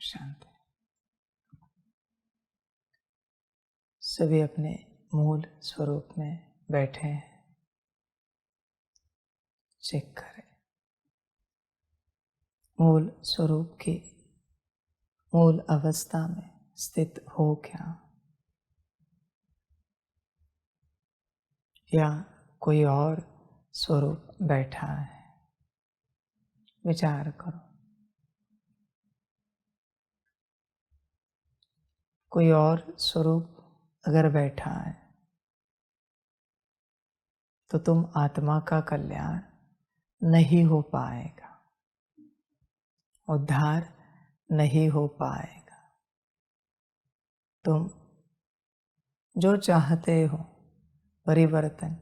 शांति। सभी अपने मूल स्वरूप में बैठे हैं। चेक करें मूल स्वरूप की मूल अवस्था में स्थित हो क्या, या कोई और स्वरूप बैठा है। विचार करो, कोई और स्वरूप अगर बैठा है तो तुम आत्मा का कल्याण नहीं हो पाएगा, उद्धार नहीं हो पाएगा। तुम जो चाहते हो परिवर्तन,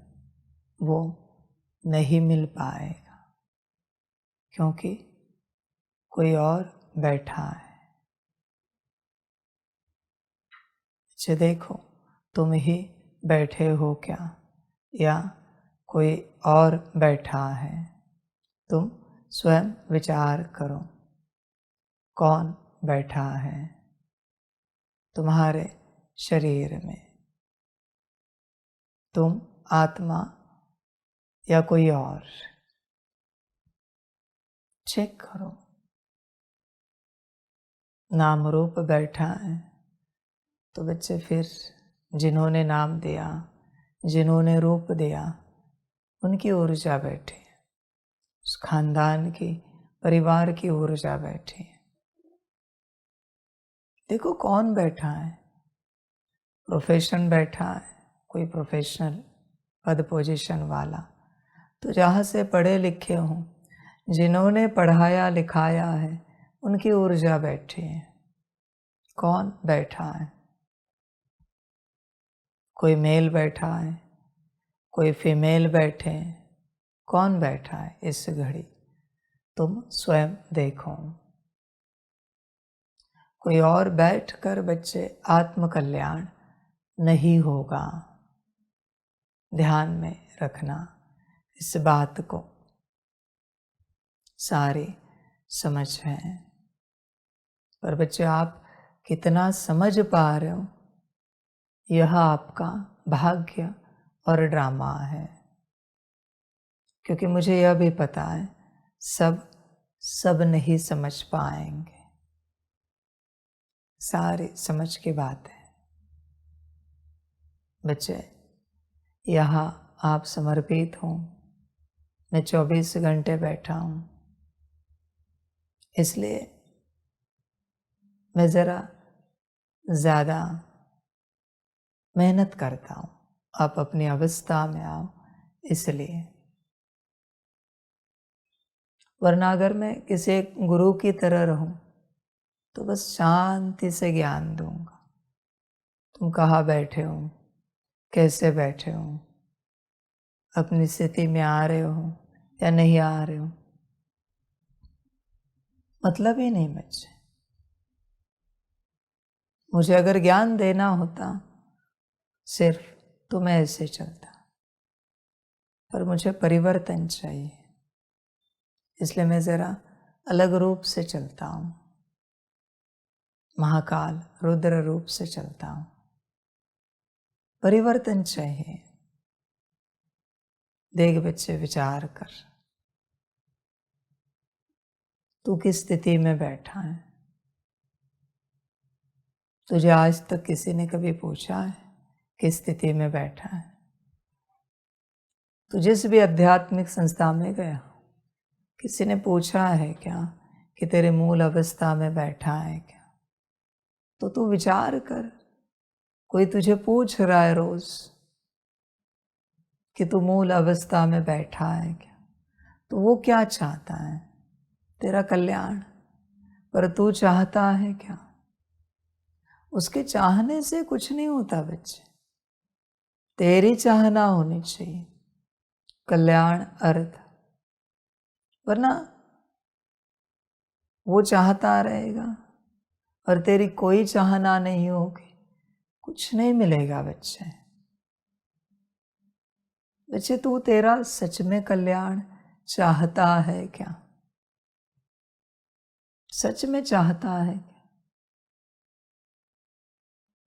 वो नहीं मिल पाएगा, क्योंकि कोई और बैठा है। अच्छा देखो, तुम ही बैठे हो क्या, या कोई और बैठा है। तुम स्वयं विचार करो, कौन बैठा है तुम्हारे शरीर में, तुम आत्मा या कोई और। चेक करो। नाम रूप बैठा है तो बच्चे फिर जिन्होंने नाम दिया, जिन्होंने रूप दिया, उनकी ऊर्जा बैठी है, उस खानदान की, परिवार की ऊर्जा बैठी है। देखो कौन बैठा है। प्रोफेशन बैठा है, कोई प्रोफेशनल पद पोजीशन वाला, तो जहाँ से पढ़े लिखे हों, जिन्होंने पढ़ाया लिखाया है, उनकी ऊर्जा बैठी है। कौन बैठा है। कोई मेल बैठा है, कोई फीमेल बैठे हैं। कौन बैठा है इस घड़ी, तुम स्वयं देखो। कोई और बैठकर बच्चे आत्म कल्याण नहीं होगा। ध्यान में रखना इस बात को। सारी समझ है, पर बच्चे आप कितना समझ पा रहे हो, यह आपका भाग्य और ड्रामा है। क्योंकि मुझे यह भी पता है सब नहीं समझ पाएंगे। सारी समझ की बात है। बच्चे यहाँ आप समर्पित हो, मैं 24 घंटे बैठा हूँ, इसलिए मैं ज़रा ज़्यादा मेहनत करता हूँ। आप अपनी अवस्था में आओ इसलिए। वरना अगर मैं किसी एक गुरु की तरह रहूं तो बस शांति से ज्ञान दूंगा। तुम कहाँ बैठे हो, कैसे बैठे हो, अपनी स्थिति में आ रहे हो या नहीं आ रहे हो, मतलब ही नहीं बच्चे। मुझे अगर ज्ञान देना होता सिर्फ तो मैं ऐसे चलता, पर मुझे परिवर्तन चाहिए, इसलिए मैं ज़रा अलग रूप से चलता हूँ। महाकाल रुद्र रूप से चलता हूँ। परिवर्तन चाहिए। देख बच्चे, विचार कर, तू किस स्थिति में बैठा है। तुझे आज तक किसी ने कभी पूछा है किस स्थिति में बैठा है। तू जिस भी आध्यात्मिक संस्था में गया, किसी ने पूछा है क्या कि तेरे मूल अवस्था में बैठा है क्या। तो तू विचार कर। कोई तुझे पूछ रहा है रोज कि तू मूल अवस्था में बैठा है क्या, तो वो क्या चाहता है, तेरा कल्याण। पर तू चाहता है क्या। उसके चाहने से कुछ नहीं होता बच्चे, तेरी चाहना होनी चाहिए, कल्याण अर्थ। वरना वो चाहता रहेगा और तेरी कोई चाहना नहीं होगी, कुछ नहीं मिलेगा बच्चे। बच्चे तू तेरा सच में कल्याण चाहता है क्या, सच में चाहता है क्या।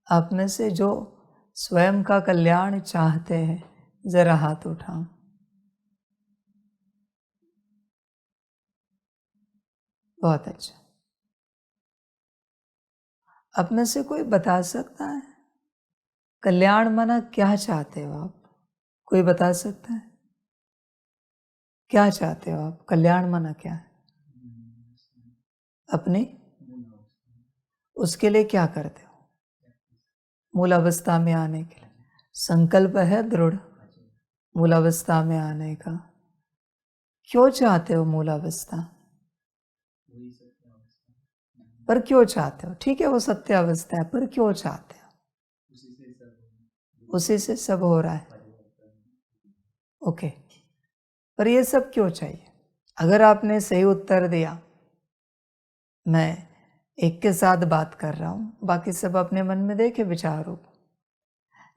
आप में से जो स्वयं का कल्याण चाहते हैं जरा हाथ उठाओ। बहुत अच्छा। आप में से कोई बता सकता है कल्याण माना क्या चाहते हो आप? कोई बता सकता है क्या चाहते हो आप? कल्याण माना क्या है? अपनी उसके लिए क्या करते हो? मूलावस्था में आने के लिए संकल्प है दृढ़ मूलावस्था में आने का। क्यों चाहते हो मूलावस्था? पर क्यों चाहते हो? ठीक है वो सत्य अवस्था है, पर क्यों चाहते हो? उसी से सब हो रहा है। ओके, पर ये सब क्यों चाहिए? अगर आपने सही उत्तर दिया, मैं एक के साथ बात कर रहा हूँ, बाकी सब अपने मन में देखे विचारों को।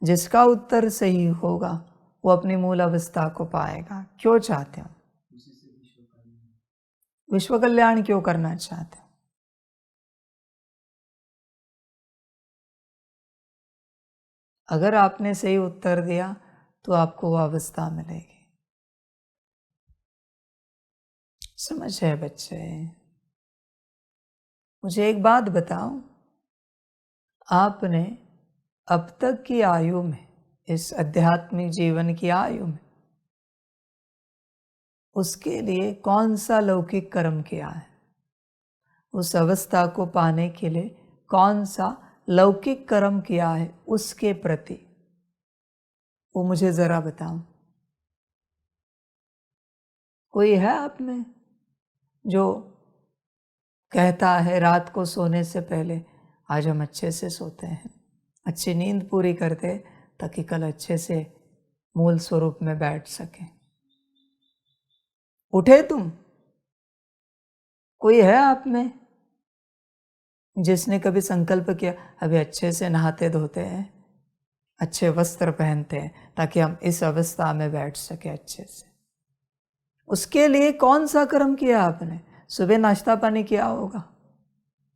जिसका उत्तर सही होगा वो अपनी मूल अवस्था को पाएगा। क्यों चाहते हो? विश्व कल्याण क्यों करना चाहते हो? अगर आपने सही उत्तर दिया तो आपको वो अवस्था मिलेगी। समझ है बच्चे? मुझे एक बात बताओ, आपने अब तक की आयु में, इस आध्यात्मिक जीवन की आयु में, उसके लिए कौन सा लौकिक कर्म किया है? उस अवस्था को पाने के लिए कौन सा लौकिक कर्म किया है उसके प्रति, वो मुझे जरा बताओ। कोई है आप में जो कहता है रात को सोने से पहले आज हम अच्छे से सोते हैं, अच्छी नींद पूरी करते ताकि कल अच्छे से मूल स्वरूप में बैठ सके? उठे तुम? कोई है आप में जिसने कभी संकल्प किया अभी अच्छे से नहाते धोते हैं, अच्छे वस्त्र पहनते हैं ताकि हम इस अवस्था में बैठ सके अच्छे से? उसके लिए कौन सा कर्म किया आपने? सुबह नाश्ता पानी किया होगा,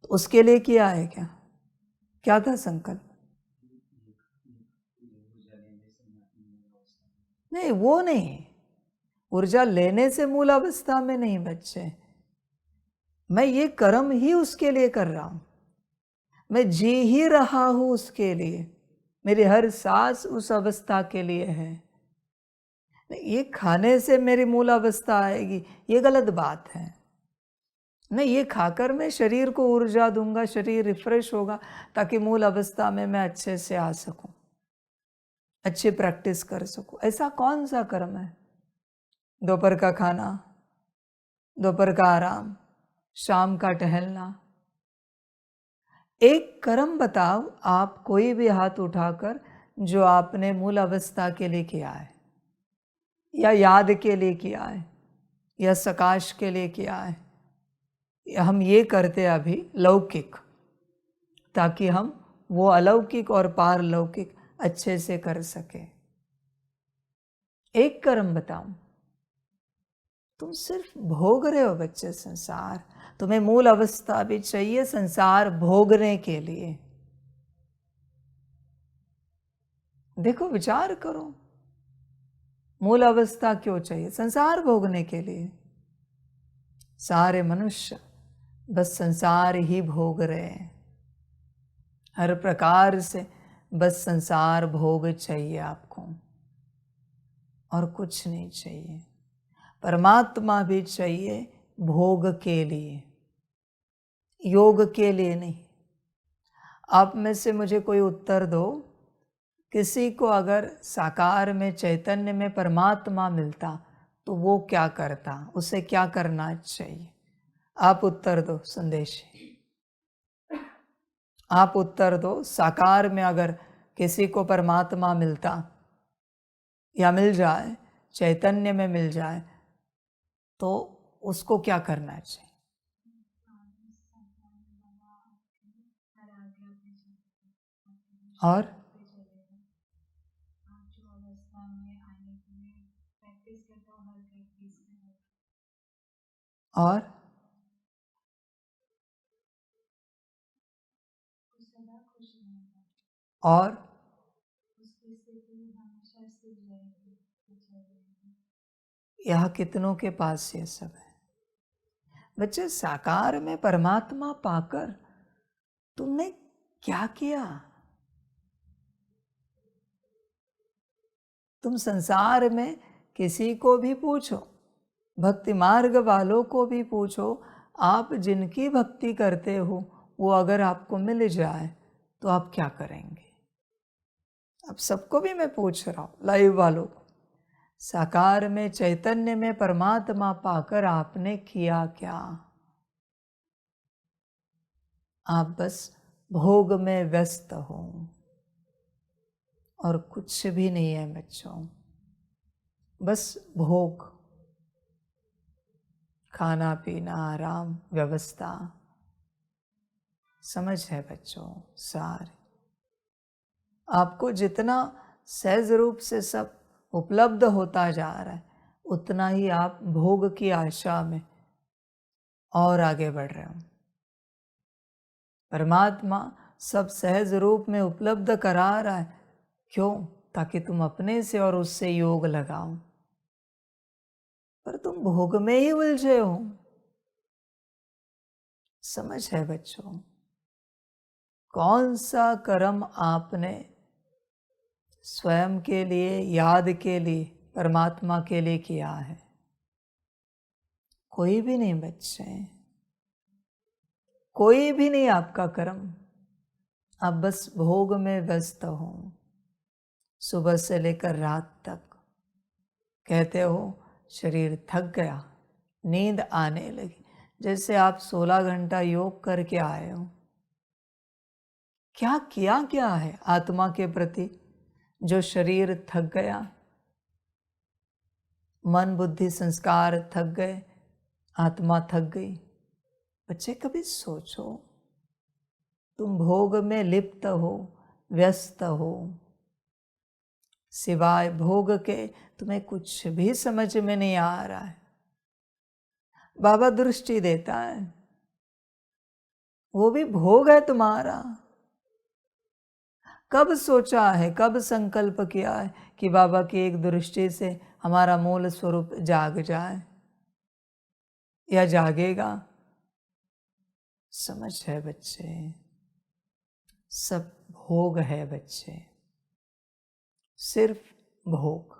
तो उसके लिए किया है क्या? क्या था संकल्प? नहीं, वो नहीं। ऊर्जा लेने से मूल अवस्था में नहीं बच्चे, मैं ये कर्म ही उसके लिए कर रहा हूं, मैं जी ही रहा हूं उसके लिए, मेरी हर सांस उस अवस्था के लिए है। ये खाने से मेरी मूल अवस्था आएगी ये गलत बात है। नहीं, ये खाकर मैं शरीर को ऊर्जा दूंगा, शरीर रिफ्रेश होगा ताकि मूल अवस्था में मैं अच्छे से आ सकूं, अच्छी प्रैक्टिस कर सकूं। ऐसा कौन सा कर्म है? दोपहर का खाना, दोपहर का आराम, शाम का टहलना। एक कर्म बताओ आप, कोई भी हाथ उठाकर, जो आपने मूल अवस्था के लिए किया है, या याद के लिए किया है, या सकाश के लिए किया है, या हम ये करते अभी लौकिक, ताकि हम वो अलौकिक और पारलौकिक अच्छे से कर सके। एक कर्म बताओ। तुम सिर्फ भोग रहे हो बच्चे संसार, तुम्हें मूल अवस्था भी चाहिए संसार भोगने के लिए। देखो, विचार करो, मूल अवस्था क्यों चाहिए? संसार भोगने के लिए। सारे मनुष्य बस संसार ही भोग रहे हैं, हर प्रकार से बस संसार भोग चाहिए आपको, और कुछ नहीं चाहिए। परमात्मा भी चाहिए भोग के लिए, योग के लिए नहीं। आप में से मुझे कोई उत्तर दो, किसी को अगर साकार में, चैतन्य में परमात्मा मिलता तो वो क्या करता, उसे क्या करना चाहिए? आप उत्तर दो संदेश, आप उत्तर दो। साकार में अगर किसी को परमात्मा मिलता या मिल जाए, चैतन्य में मिल जाए, तो उसको क्या करना चाहिए? और और और यह कितनों के पास ये सब है। बच्चे, साकार में परमात्मा पाकर तुमने क्या किया? तुम संसार में किसी को भी पूछो, भक्ति मार्ग वालों को भी पूछो, आप जिनकी भक्ति करते हो वो अगर आपको मिल जाए तो आप क्या करेंगे? अब सबको भी मैं पूछ रहा हूँ, लाइव वालों को, साकार में चैतन्य में परमात्मा पाकर आपने किया क्या? आप बस भोग में व्यस्त हो और कुछ भी नहीं है बच्चों, बस भोग, खाना पीना आराम व्यवस्था, समझ है बच्चों सारे। आपको जितना सहज रूप से सब उपलब्ध होता जा रहा है उतना ही आप भोग की आशा में और आगे बढ़ रहे हो। परमात्मा सब सहज रूप में उपलब्ध करा रहा है, क्यों? ताकि तुम अपने से और उससे योग लगाओ, पर तुम भोग में ही उलझे हो। समझ है बच्चों? कौन सा कर्म आपने स्वयं के लिए, याद के लिए, परमात्मा के लिए किया है? कोई भी नहीं बच्चे, कोई भी नहीं आपका कर्म। आप बस भोग में व्यस्त हो सुबह से लेकर रात तक। कहते हो शरीर थक गया, नींद आने लगी, जैसे आप 16 घंटा योग करके आए हो। क्या किया क्या है आत्मा के प्रति जो शरीर थक गया, मन बुद्धि संस्कार थक गए, आत्मा थक गई? बच्चे कभी सोचो, तुम भोग में लिप्त हो, व्यस्त हो, सिवाय भोग के तुम्हें कुछ भी समझ में नहीं आ रहा है। बाबा दृष्टि देता है, वो भी भोग है तुम्हारा। कब सोचा है, कब संकल्प किया है कि बाबा की एक दृष्टि से हमारा मूल स्वरूप जाग जाए या जागेगा? समझ है बच्चे, सब भोग है बच्चे, सिर्फ भोग।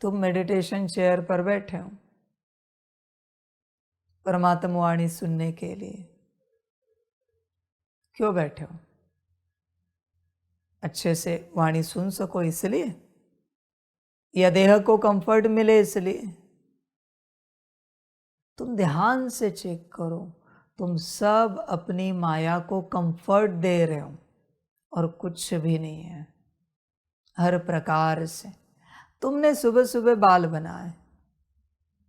तुम मेडिटेशन चेयर पर बैठे हो परमात्मा वाणी सुनने के लिए, क्यों बैठे हो? अच्छे से वाणी सुन सको इसलिए, या देह को कंफर्ट मिले इसलिए? तुम ध्यान से चेक करो, तुम सब अपनी माया को कंफर्ट दे रहे हो और कुछ भी नहीं है। हर प्रकार से तुमने सुबह सुबह बाल बनाए,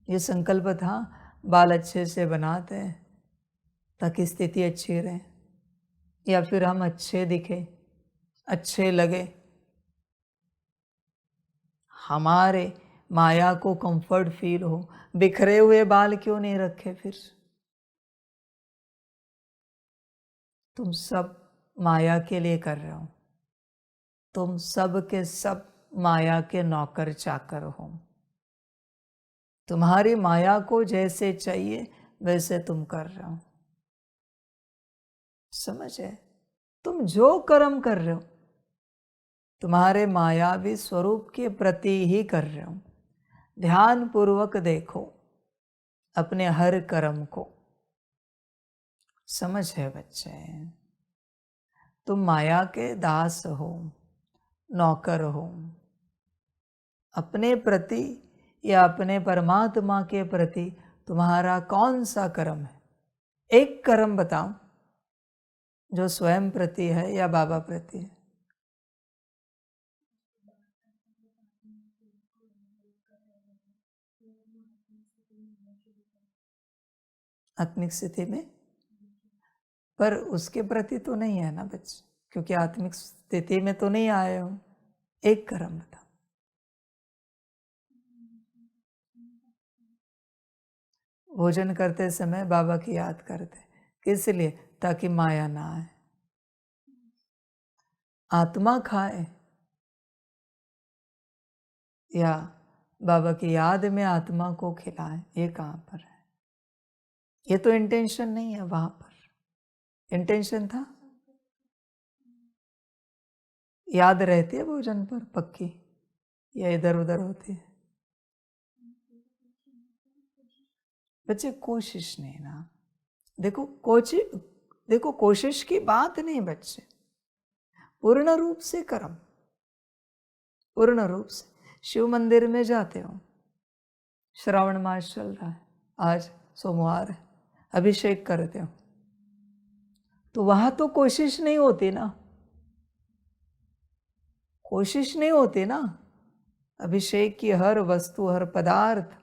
ये संकल्प था बाल अच्छे से बनाते हैं ताकि स्थिति अच्छी रहे, या फिर हम अच्छे दिखे, अच्छे लगे, हमारे माया को कंफर्ट फील हो। बिखरे हुए बाल क्यों नहीं रखे फिर? तुम सब माया के लिए कर रहे हो, तुम सब के सब माया के नौकर चाकर हो। तुम्हारी माया को जैसे चाहिए वैसे तुम कर रहे हो। समझ है? तुम जो कर्म कर रहे हो तुम्हारे मायावी स्वरूप के प्रति ही कर रहे हो। ध्यान पूर्वक देखो अपने हर कर्म को। समझ है बच्चे? तुम माया के दास हो, नौकर हो। अपने प्रति या अपने परमात्मा के प्रति तुम्हारा कौन सा कर्म है? एक कर्म बताओ जो स्वयं प्रति है या बाबा प्रति है। आत्मिक स्थिति में, पर उसके प्रति तो नहीं है ना बच्चे, क्योंकि आत्मिक स्थिति में तो नहीं आए हो। एक कर्म बताओ। भोजन करते समय बाबा की याद करते, किस लिए? ताकि माया ना आए। आत्मा खाए या बाबा की याद में आत्मा को खिलाए, ये कहाँ पर है? ये तो इंटेंशन नहीं है। वहां पर इंटेंशन था, याद रहती है भोजन पर पक्की या इधर उधर होती है? बच्चे कोशिश नहीं ना। देखो कोशिश की बात नहीं बच्चे, पूर्ण रूप से कर्म, पूर्ण रूप से। शिव मंदिर में जाते हो, श्रावण मास चल रहा है, आज सोमवार है, अभिषेक करते हो, तो वहां तो कोशिश नहीं होती ना, कोशिश नहीं होती ना। अभिषेक की हर वस्तु, हर पदार्थ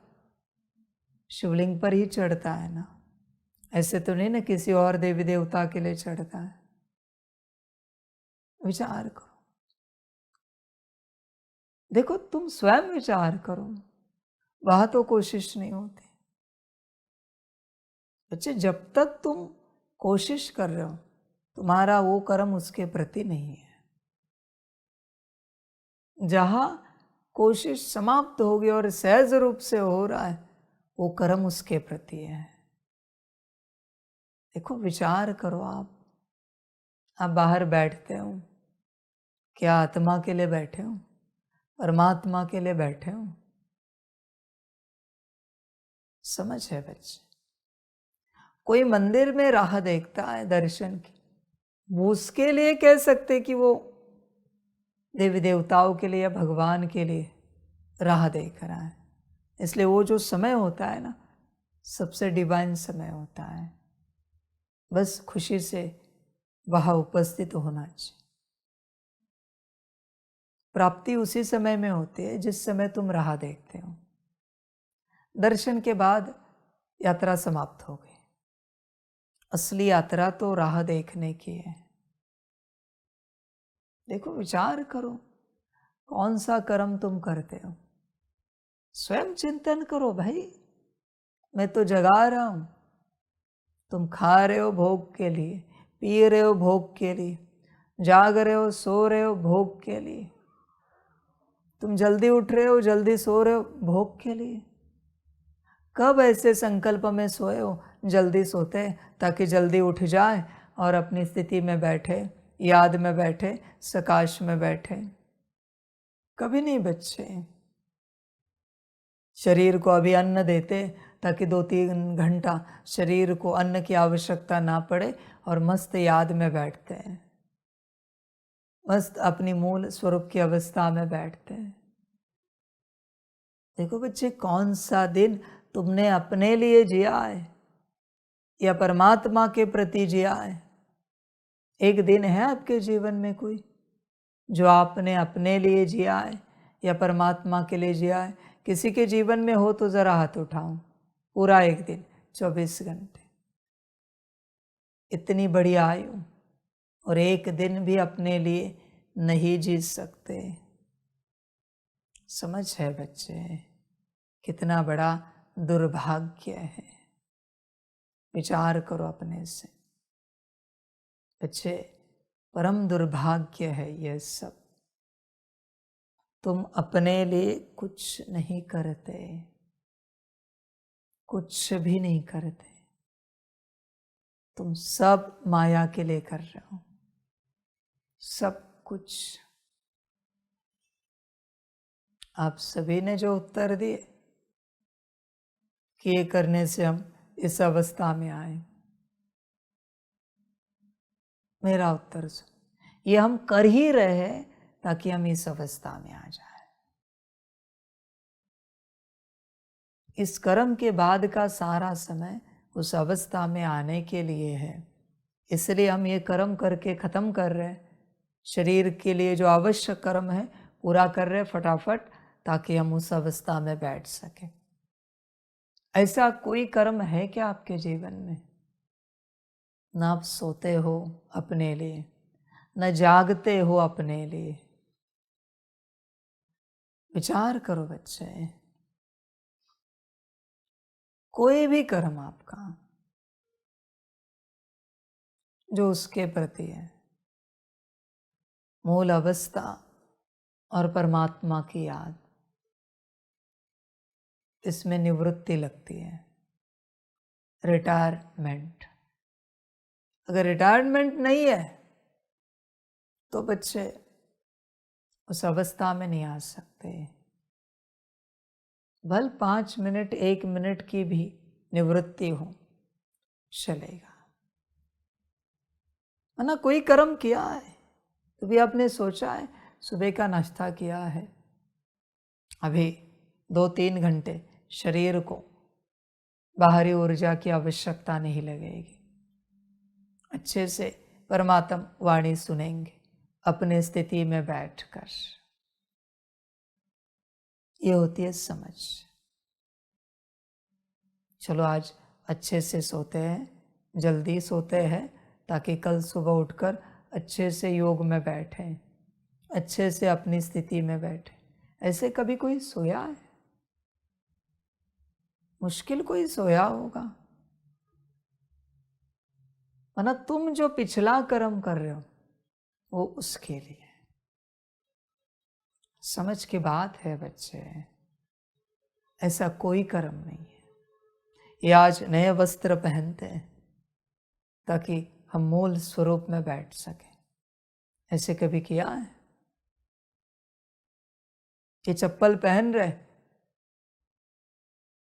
शिवलिंग पर ही चढ़ता है ना। ऐसे तो नहीं ना किसी और देवी देवता के लिए चढ़ता है। विचार करो, देखो तुम स्वयं विचार करो, वहां तो कोशिश नहीं होती। बच्चे जब तक तुम कोशिश कर रहे हो, तुम्हारा वो कर्म उसके प्रति नहीं है। जहां कोशिश समाप्त होगी और सहज रूप से हो रहा है, वो कर्म उसके प्रति है। देखो विचार करो, आप बाहर बैठते हो, क्या आत्मा के लिए बैठे हो, परमात्मा के लिए बैठे हो? समझ है बच्चे? कोई मंदिर में राह देखता है दर्शन की, वो उसके लिए कह सकते कि वो देवी देवताओं के लिए या भगवान के लिए राह देख रहा है। इसलिए वो जो समय होता है ना, सबसे डिवाइन समय होता है। बस खुशी से वहाँ उपस्थित होना चाहिए। प्राप्ति उसी समय में होती है जिस समय तुम राह देखते हो। दर्शन के बाद यात्रा समाप्त हो गई। असली यात्रा तो राह देखने की है। देखो विचार करो, कौन सा कर्म तुम करते हो? स्वयं चिंतन करो भाई। मैं तो जगा रहा हूं, तुम खा रहे हो भोग के लिए, पी रहे हो भोग के लिए, जाग रहे हो, सो रहे हो भोग के लिए। तुम जल्दी उठ रहे हो, जल्दी सो रहे हो भोग के लिए। कब ऐसे संकल्प में सोए हो, जल्दी सोते ताकि जल्दी उठ जाए और अपनी स्थिति में बैठे, याद में बैठे, सकाश में बैठे? कभी नहीं बच्चे। शरीर को अभी अन्न देते ताकि 2-3 घंटा शरीर को अन्न की आवश्यकता ना पड़े और मस्त याद में बैठते हैं, मस्त अपनी मूल स्वरूप की अवस्था में बैठते हैं। देखो बच्चे, कौन सा दिन तुमने अपने लिए जिया है या परमात्मा के प्रति जिया है? एक दिन है आपके जीवन में कोई जो आपने अपने लिए जिया है या परमात्मा के लिए जिया है? किसी के जीवन में हो तो जरा हाथ उठाओ। पूरा एक दिन, 24 घंटे, इतनी बड़ी आयु और एक दिन भी अपने लिए नहीं जी सकते। समझ है बच्चे? कितना बड़ा दुर्भाग्य है। विचार करो अपने से बच्चे, परम दुर्भाग्य है यह सब। तुम अपने लिए कुछ नहीं करते, कुछ भी नहीं करते। तुम सब माया के लिए कर रहे हो, सब कुछ। आप सभी ने जो उत्तर दिए कि ये करने से हम इस अवस्था में आए, मेरा उत्तर सुन, ये हम कर ही रहे हैं ताकि हम इस अवस्था में आ जाए। इस कर्म के बाद का सारा समय उस अवस्था में आने के लिए है। इसलिए हम ये कर्म करके ख़त्म कर रहे हैं। शरीर के लिए जो आवश्यक कर्म है पूरा कर रहे फटाफट, ताकि हम उस अवस्था में बैठ सकें। ऐसा कोई कर्म है क्या आपके जीवन में? न आप सोते हो अपने लिए, न जागते हो अपने लिए। विचार करो बच्चे, कोई भी कर्म आपका जो उसके प्रति है, मूल अवस्था और परमात्मा की याद, इसमें निवृत्ति लगती है, रिटायरमेंट। अगर रिटायरमेंट नहीं है तो बच्चे उस अवस्था में नहीं आ सकते। भल 5 मिनट 1 मिनट की भी निवृत्ति हो चलेगा। ना कोई कर्म किया है, कभी आपने सोचा है सुबह का नाश्ता किया है, अभी 2-3 घंटे शरीर को बाहरी ऊर्जा की आवश्यकता नहीं लगेगी, अच्छे से परमात्मा वाणी सुनेंगे अपने स्थिति में बैठकर। ये होती है समझ। चलो आज अच्छे से सोते हैं, जल्दी सोते हैं, ताकि कल सुबह उठकर अच्छे से योग में बैठें, अच्छे से अपनी स्थिति में बैठें। ऐसे कभी कोई सोया है? मुश्किल कोई सोया होगा। वरना तुम जो पिछला कर्म कर रहे हो वो उसके लिए। समझ की बात है बच्चे, ऐसा कोई कर्म नहीं है। ये आज नए वस्त्र पहनते हैं ताकि हम मूल स्वरूप में बैठ सकें। ऐसे कभी किया है? ये चप्पल पहन रहे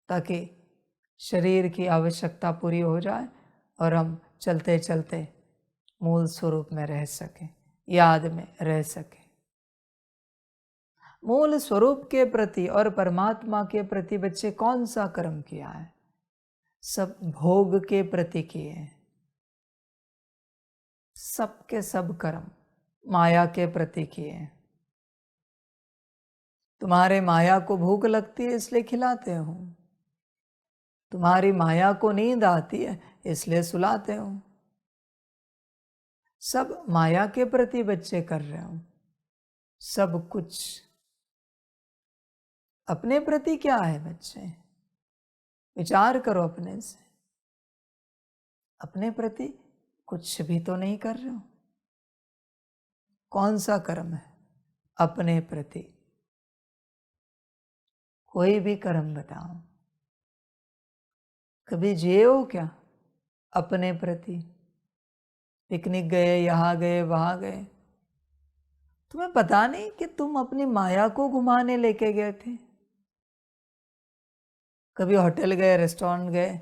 ताकि शरीर की आवश्यकता पूरी हो जाए और हम चलते चलते मूल स्वरूप में रह सकें, याद में रह सकें। मूल स्वरूप के प्रति और परमात्मा के प्रति बच्चे कौन सा कर्म किया है? सब भोग के प्रति किए हैं। सब के सब कर्म माया के प्रति किए हैं। तुम्हारे माया को भूख लगती है इसलिए खिलाते हो, तुम्हारी माया को नींद आती है इसलिए सुलाते हो। सब माया के प्रति बच्चे कर रहे हो। सब कुछ अपने प्रति क्या है बच्चे? विचार करो अपने से। अपने प्रति कुछ भी तो नहीं कर रहे हो। कौन सा कर्म है अपने प्रति? कोई भी कर्म बताओ। कभी जिए हो क्या अपने प्रति? पिकनिक गए, यहाँ गए, वहाँ गए, तुम्हें पता नहीं कि तुम अपनी माया को घुमाने लेके गए थे? कभी होटल गए, रेस्टोरेंट गए,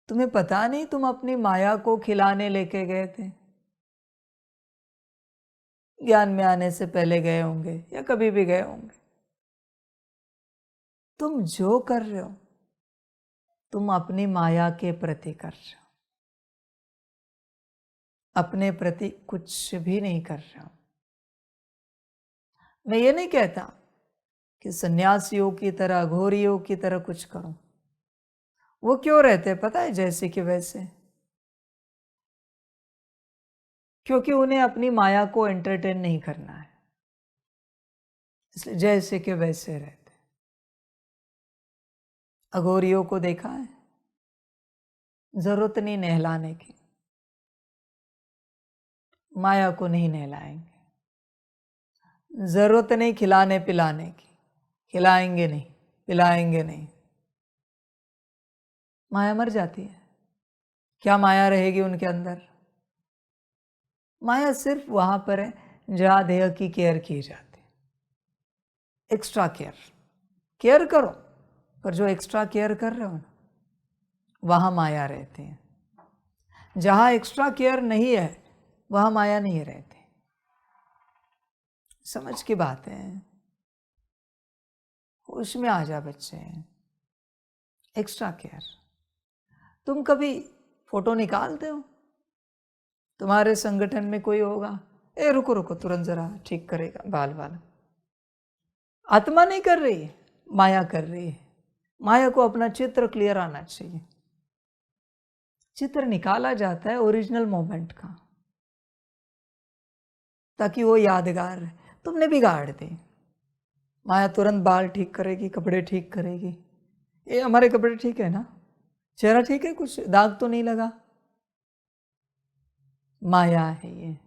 तुम्हें पता नहीं तुम अपनी माया को खिलाने लेके गए थे? ज्ञान में आने से पहले गए होंगे या कभी भी गए होंगे। तुम जो कर रहे हो तुम अपनी माया के प्रति कर रहे हो, अपने प्रति कुछ भी नहीं कर रहे हो। मैं ये नहीं कहता कि सन्यासियों की तरह, घोरियों की तरह कुछ करो। वो क्यों रहते पता है? जैसे कि वैसे, क्योंकि उन्हें अपनी माया को एंटरटेन नहीं करना है, इसलिए जैसे कि वैसे रहते। अघोरियों को देखा है? जरूरत नहीं नहलाने की, माया को नहीं नहलाएंगे। जरूरत नहीं खिलाने पिलाने की, खिलाएंगे नहीं, पिलाएंगे नहीं। माया मर जाती है। क्या माया रहेगी उनके अंदर? माया सिर्फ वहां पर है जहां देह की केयर की जाती है। एक्स्ट्रा केयर, केयर करो, पर जो एक्स्ट्रा केयर कर रहे हो ना, वहां माया रहती है। जहां एक्स्ट्रा केयर नहीं है वहां माया नहीं रहती। समझ की बात है। होश में आ जा बच्चे। Extra care. तुम कभी फोटो निकालते हो? तुम्हारे संगठन में कोई होगा, ए रुको रुको, तुरंत जरा ठीक करेगा बाल बाल। आत्मा नहीं कर रही है, माया कर रही है। माया को अपना चित्र क्लियर आना चाहिए। चित्र निकाला जाता है ओरिजिनल मोमेंट का, ताकि वो यादगार रहे। तुमने बिगाड़ दी। माया तुरंत बाल ठीक करेगी, कपड़े ठीक करेगी। ये हमारे कपड़े ठीक है ना? चेहरा ठीक है? कुछ दाग तो नहीं लगा? माया है ये।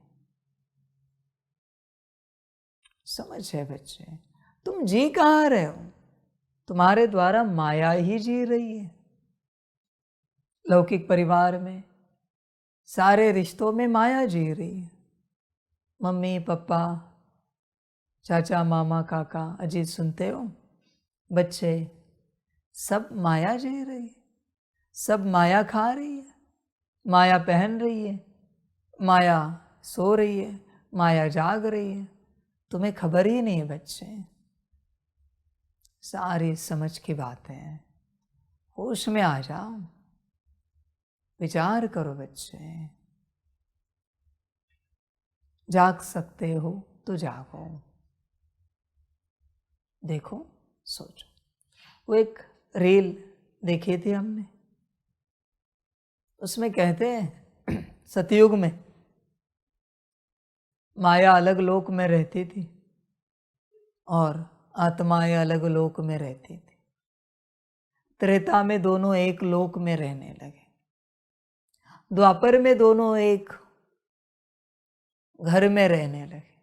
समझ है बच्चे, तुम जी कहाँ रहे हो? तुम्हारे द्वारा माया ही जी रही है। लौकिक परिवार में सारे रिश्तों में माया जी रही है। मम्मी पापा, चाचा मामा काका, अजीत सुनते हो? बच्चे सब माया जी रही है, सब माया खा रही है, माया पहन रही है, माया सो रही है, माया जाग रही है। तुम्हें खबर ही नहीं है बच्चे। सारी समझ की बातें हैं। होश में आ जाओ, विचार करो बच्चे। जाग सकते हो तो जागो, देखो, सोचो। वो एक रील देखी थी हमने, उसमें कहते हैं सतयुग में माया अलग लोक में रहती थी और आत्माएं अलग लोक में रहती थी। त्रेता में दोनों एक लोक में रहने लगे, द्वापर में दोनों एक घर में रहने लगे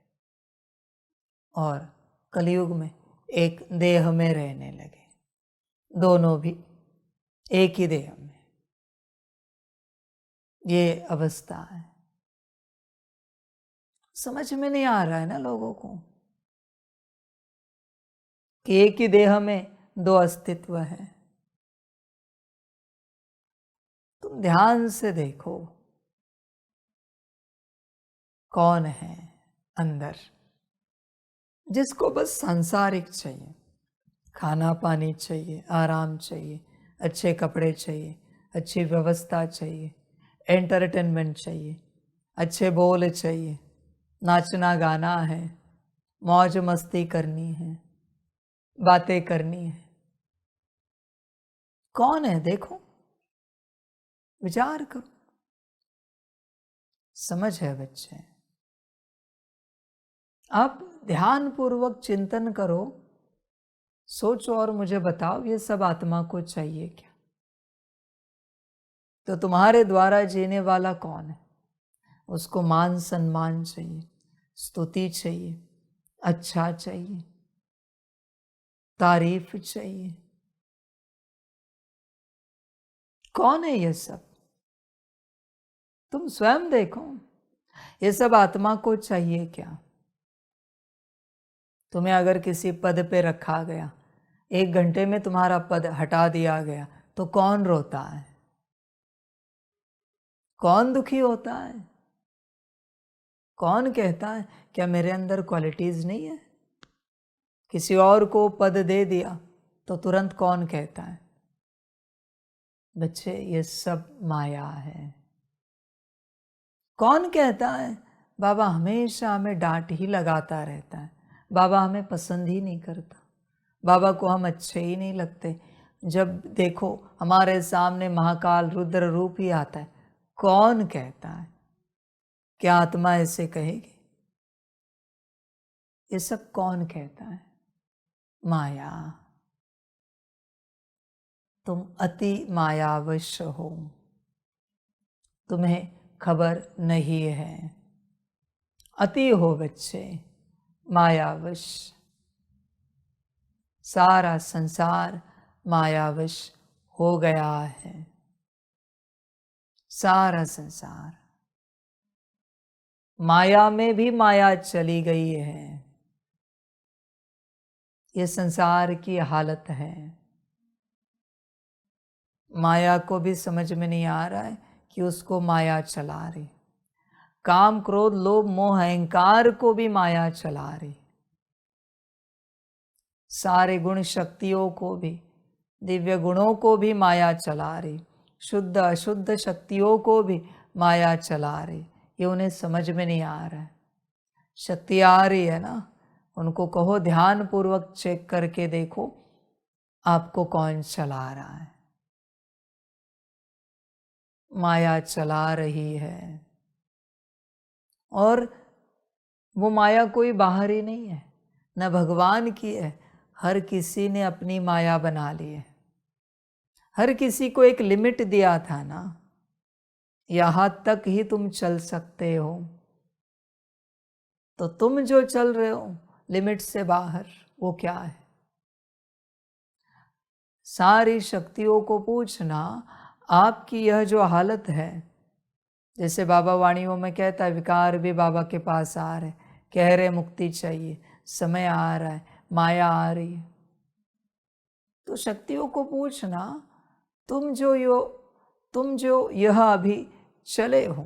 और कलयुग में एक देह में रहने लगे, दोनों भी एक ही देह में। ये अवस्था है। समझ में नहीं आ रहा है ना लोगों को कि एक ही देह में दो अस्तित्व है। तुम ध्यान से देखो कौन है अंदर, जिसको बस सांसारिक चाहिए, खाना पानी चाहिए, आराम चाहिए, अच्छे कपड़े चाहिए, अच्छी व्यवस्था चाहिए, एंटरटेनमेंट चाहिए, अच्छे बोल चाहिए, नाचना गाना है, मौज मस्ती करनी है, बातें करनी है। कौन है देखो, विचार करो। समझ है बच्चे? आप ध्यान पूर्वक चिंतन करो, सोचो और मुझे बताओ ये सब आत्मा को चाहिए क्या? तो तुम्हारे द्वारा जीने वाला कौन है? उसको मान सम्मान चाहिए, स्तुति चाहिए, अच्छा चाहिए, तारीफ चाहिए। कौन है ये सब? तुम स्वयं देखो, ये सब आत्मा को चाहिए क्या? तुम्हें अगर किसी पद पे रखा गया, 1 घंटे में तुम्हारा पद हटा दिया गया, तो कौन रोता है? कौन दुखी होता है? कौन कहता है क्या मेरे अंदर क्वालिटीज नहीं है? किसी और को पद दे दिया तो तुरंत कौन कहता है? बच्चे, ये सब माया है। कौन कहता है बाबा हमेशा हमें डांट ही लगाता रहता है, बाबा हमें पसंद ही नहीं करता, बाबा को हम अच्छे ही नहीं लगते, जब देखो हमारे सामने महाकाल रुद्र रूप ही आता है? कौन कहता है? क्या आत्मा ऐसे कहेगी? ये सब कौन कहता है? माया। तुम अति मायावश हो, तुम्हें खबर नहीं है। अति हो बच्चे, मायावश। सारा संसार मायावश हो गया है, सारा संसार। माया में भी माया चली गई है। ये संसार की हालत है। माया को भी समझ में नहीं आ रहा है कि उसको माया चला रही। काम क्रोध लोभ मोह अहंकार को भी माया चला रही। सारे गुण शक्तियों को भी, दिव्य गुणों को भी माया चला रही। शुद्ध अशुद्ध शक्तियों को भी माया चला रही। ये उन्हें समझ में नहीं आ रहा है। शक्ति आ रही है ना, उनको कहो ध्यान पूर्वक चेक करके देखो आपको कौन चला रहा है। माया चला रही है, और वो माया कोई बाहर ही नहीं है, न भगवान की है। हर किसी ने अपनी माया बना ली है। हर किसी को एक लिमिट दिया था ना, यहाँ तक ही तुम चल सकते हो। तो तुम जो चल रहे हो लिमिट से बाहर, वो क्या है? सारी शक्तियों को पूछना, आपकी यह जो हालत है, जैसे बाबा वाणियों में कहता है, विकार भी बाबा के पास आ रहे, कह रहे मुक्ति चाहिए, समय आ रहा है, माया आ रही है। तो शक्तियों को पूछना, तुम जो यह अभी चले हो,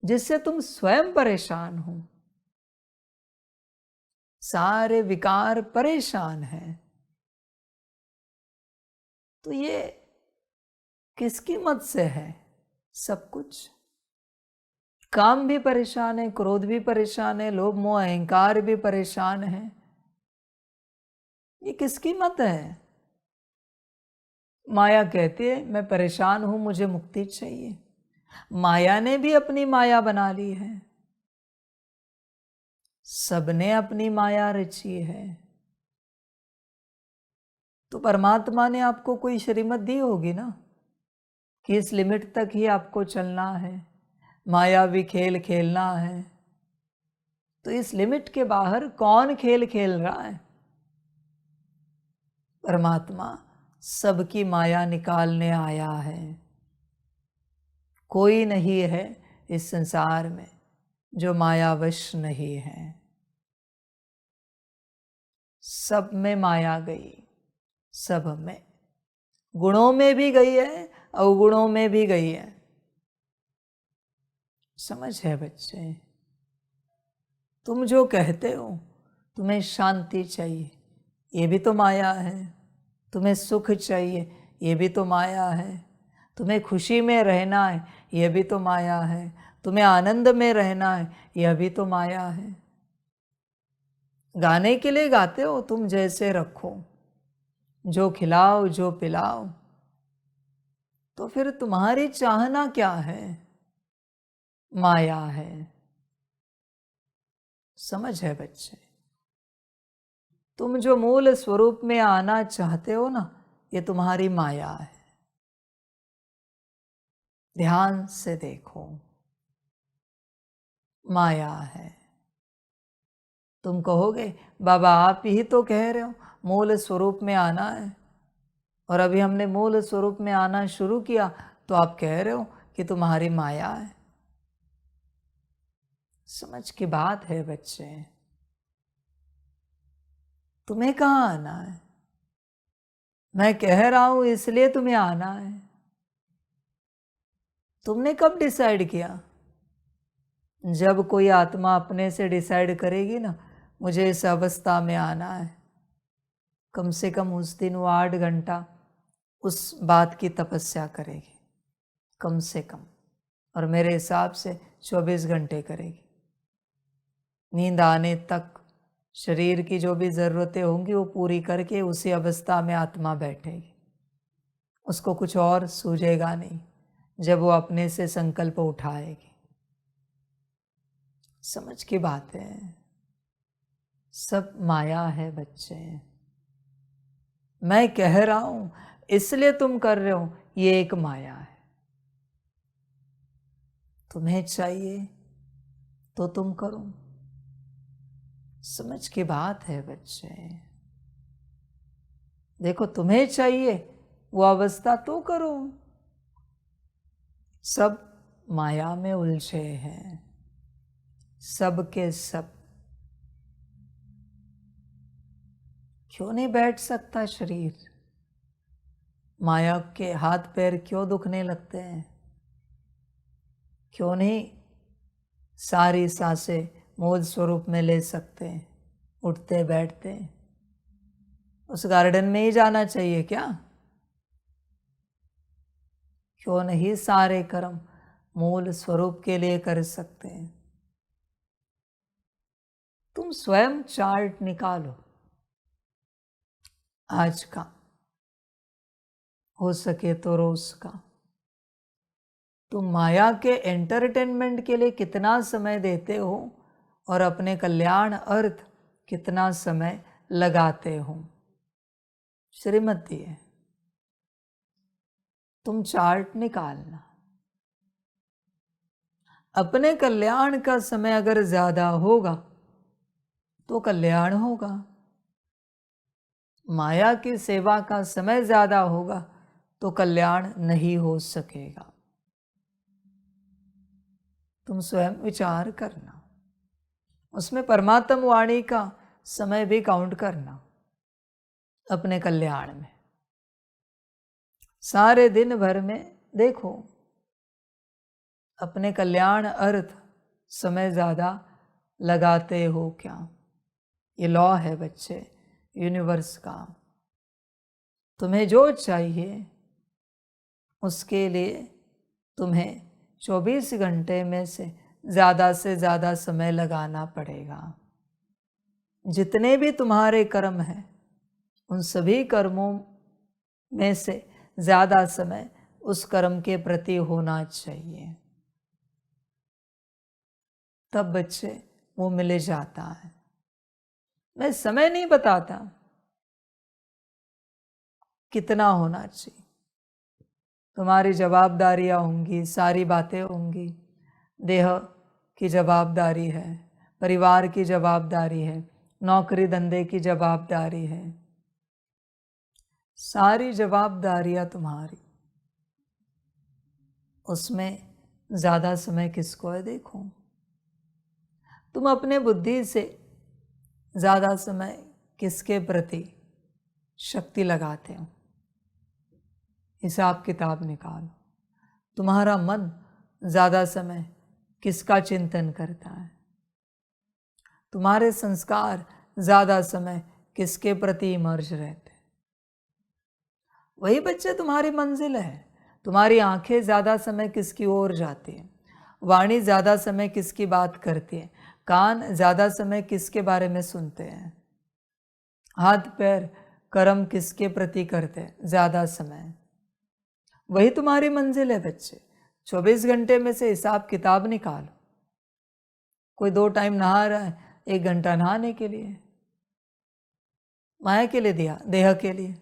जिससे तुम स्वयं परेशान हो, सारे विकार परेशान हैं, तो ये किसकी मत से है? सब कुछ। काम भी परेशान है, क्रोध भी परेशान है, लोभ मोह अहंकार भी परेशान है। ये किसकी मत है? माया कहती है मैं परेशान हूं, मुझे मुक्ति चाहिए। माया ने भी अपनी माया बना ली है, सबने अपनी माया रची है। तो परमात्मा ने आपको कोई श्रीमत दी होगी ना, कि इस लिमिट तक ही आपको चलना है, मायावी खेल खेलना है। तो इस लिमिट के बाहर कौन खेल खेल रहा है? परमात्मा सबकी माया निकालने आया है। कोई नहीं है इस संसार में जो मायावश नहीं है। सब में माया गई, सब में, गुणों में भी गई है, अवगुणों में भी गई है। समझ है बच्चे? तुम जो कहते हो तुम्हें शांति चाहिए, ये भी तो माया है। तुम्हें सुख चाहिए, ये भी तो माया है। तुम्हें खुशी में रहना है, यह भी तो माया है। तुम्हें आनंद में रहना है, यह भी तो माया है। गाने के लिए गाते हो, तुम जैसे रखो, जो खिलाओ जो पिलाओ। तो फिर तुम्हारी चाहना क्या है? माया है। समझ है बच्चे? तुम जो मूल स्वरूप में आना चाहते हो ना, ये तुम्हारी माया है। ध्यान से देखो, माया है। तुम कहोगे बाबा आप ही तो कह रहे हो मूल स्वरूप में आना है, और अभी हमने मूल स्वरूप में आना शुरू किया तो आप कह रहे हो कि तुम्हारी माया है। समझ की बात है बच्चे। तुम्हें कहाँ आना है? मैं कह रहा हूं इसलिए तुम्हें आना है। तुमने कब डिसाइड किया? जब कोई आत्मा अपने से डिसाइड करेगी ना, मुझे इस अवस्था में आना है, कम से कम उस दिन वो 8 घंटा उस बात की तपस्या करेगी, कम से कम। और मेरे हिसाब से 24 घंटे करेगी। नींद आने तक शरीर की जो भी ज़रूरतें होंगी वो पूरी करके उसी अवस्था में आत्मा बैठेगी। उसको कुछ और सूझेगा नहीं जब वो अपने से संकल्प उठाएगी। समझ की बात है? सब माया है बच्चे। मैं कह रहा हूं इसलिए तुम कर रहे हो, ये एक माया है। तुम्हें चाहिए तो तुम करो। समझ की बात है बच्चे। देखो तुम्हें चाहिए वो अवस्था तो करो। सब माया में उलझे हैं, सब के सब। क्यों नहीं बैठ सकता शरीर? माया के हाथ पैर क्यों दुखने लगते हैं? क्यों नहीं सारी सांसें मूल स्वरूप में ले सकते हैं, उठते बैठते? उस गार्डन में ही जाना चाहिए क्या? क्यों नहीं सारे कर्म मूल स्वरूप के लिए कर सकते हैं? तुम स्वयं चार्ट निकालो आज का, हो सके तो रोज का। तुम माया के एंटरटेनमेंट के लिए कितना समय देते हो और अपने कल्याण अर्थ कितना समय लगाते हो? श्रीमती है, तुम चार्ट निकालना। अपने कल्याण का समय अगर ज्यादा होगा तो कल्याण होगा। माया की सेवा का समय ज्यादा होगा तो कल्याण नहीं हो सकेगा। तुम स्वयं विचार करना, उसमें परमात्म वाणी का समय भी काउंट करना अपने कल्याण में। सारे दिन भर में देखो, अपने कल्याण अर्थ समय ज्यादा लगाते हो क्या? ये लॉ है बच्चे यूनिवर्स का। तुम्हें जो चाहिए उसके लिए तुम्हें 24 घंटे में से ज़्यादा समय लगाना पड़ेगा। जितने भी तुम्हारे कर्म हैं उन सभी कर्मों में से ज़्यादा समय उस कर्म के प्रति होना चाहिए, तब बच्चे वो मिल जाता है। मैं समय नहीं बताता कितना होना चाहिए। तुम्हारी जवाबदारियां होंगी, सारी बातें होंगी। देह की जवाबदारी है, परिवार की जवाबदारी है, नौकरी धंधे की जवाबदारी है, सारी जवाबदारियां तुम्हारी। उसमें ज़्यादा समय किसको है? देखो, तुम अपने बुद्धि से ज़्यादा समय किसके प्रति शक्ति लगाते हो? हिसाब किताब निकालो। तुम्हारा मन ज़्यादा समय किसका चिंतन करता है? तुम्हारे संस्कार ज़्यादा समय किसके प्रति इमर्ज रहते हैं? वही बच्चे तुम्हारी मंजिल है। तुम्हारी आंखें ज़्यादा समय किसकी ओर जाती हैं? वाणी ज़्यादा समय किसकी बात करती है? कान ज़्यादा समय किसके बारे में सुनते हैं? हाथ पैर कर्म किसके प्रति करते हैं ज़्यादा समय? वही तुम्हारी मंजिल है बच्चे। 24 घंटे में से हिसाब किताब निकालो। कोई 2 टाइम नहा रहा है, 1 घंटा नहाने के लिए, माया के लिए दिया, देह के लिए।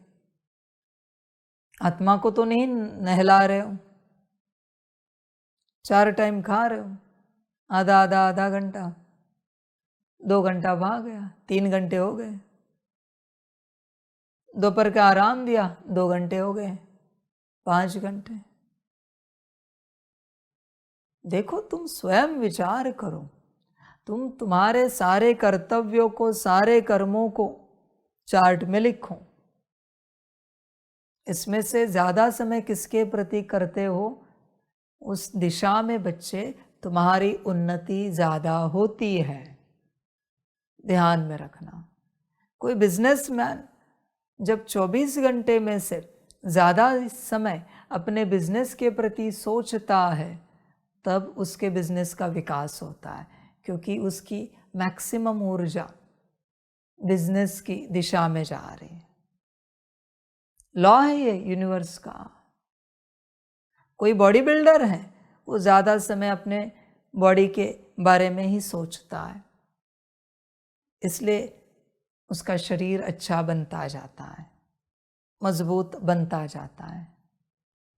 आत्मा को तो नहीं नहला रहे हो। 4 टाइम खा रहे हो, आधा घंटा, 2 घंटा भाग गया, 3 घंटे हो गए। दोपहर का आराम दिया, 2 घंटे हो गए, 5 घंटे। देखो, तुम स्वयं विचार करो। तुम तुम्हारे सारे कर्तव्यों को, सारे कर्मों को चार्ट में लिखो। इसमें से ज़्यादा समय किसके प्रति करते हो, उस दिशा में बच्चे तुम्हारी उन्नति ज़्यादा होती है। ध्यान में रखना। कोई बिजनेसमैन जब 24 घंटे में से ज़्यादा समय अपने बिजनेस के प्रति सोचता है, तब उसके बिजनेस का विकास होता है, क्योंकि उसकी मैक्सिमम ऊर्जा बिजनेस की दिशा में जा रही है। लॉ है ये यूनिवर्स का। कोई बॉडी बिल्डर है, वो ज़्यादा समय अपने बॉडी के बारे में ही सोचता है, इसलिए उसका शरीर अच्छा बनता जाता है, मजबूत बनता जाता है।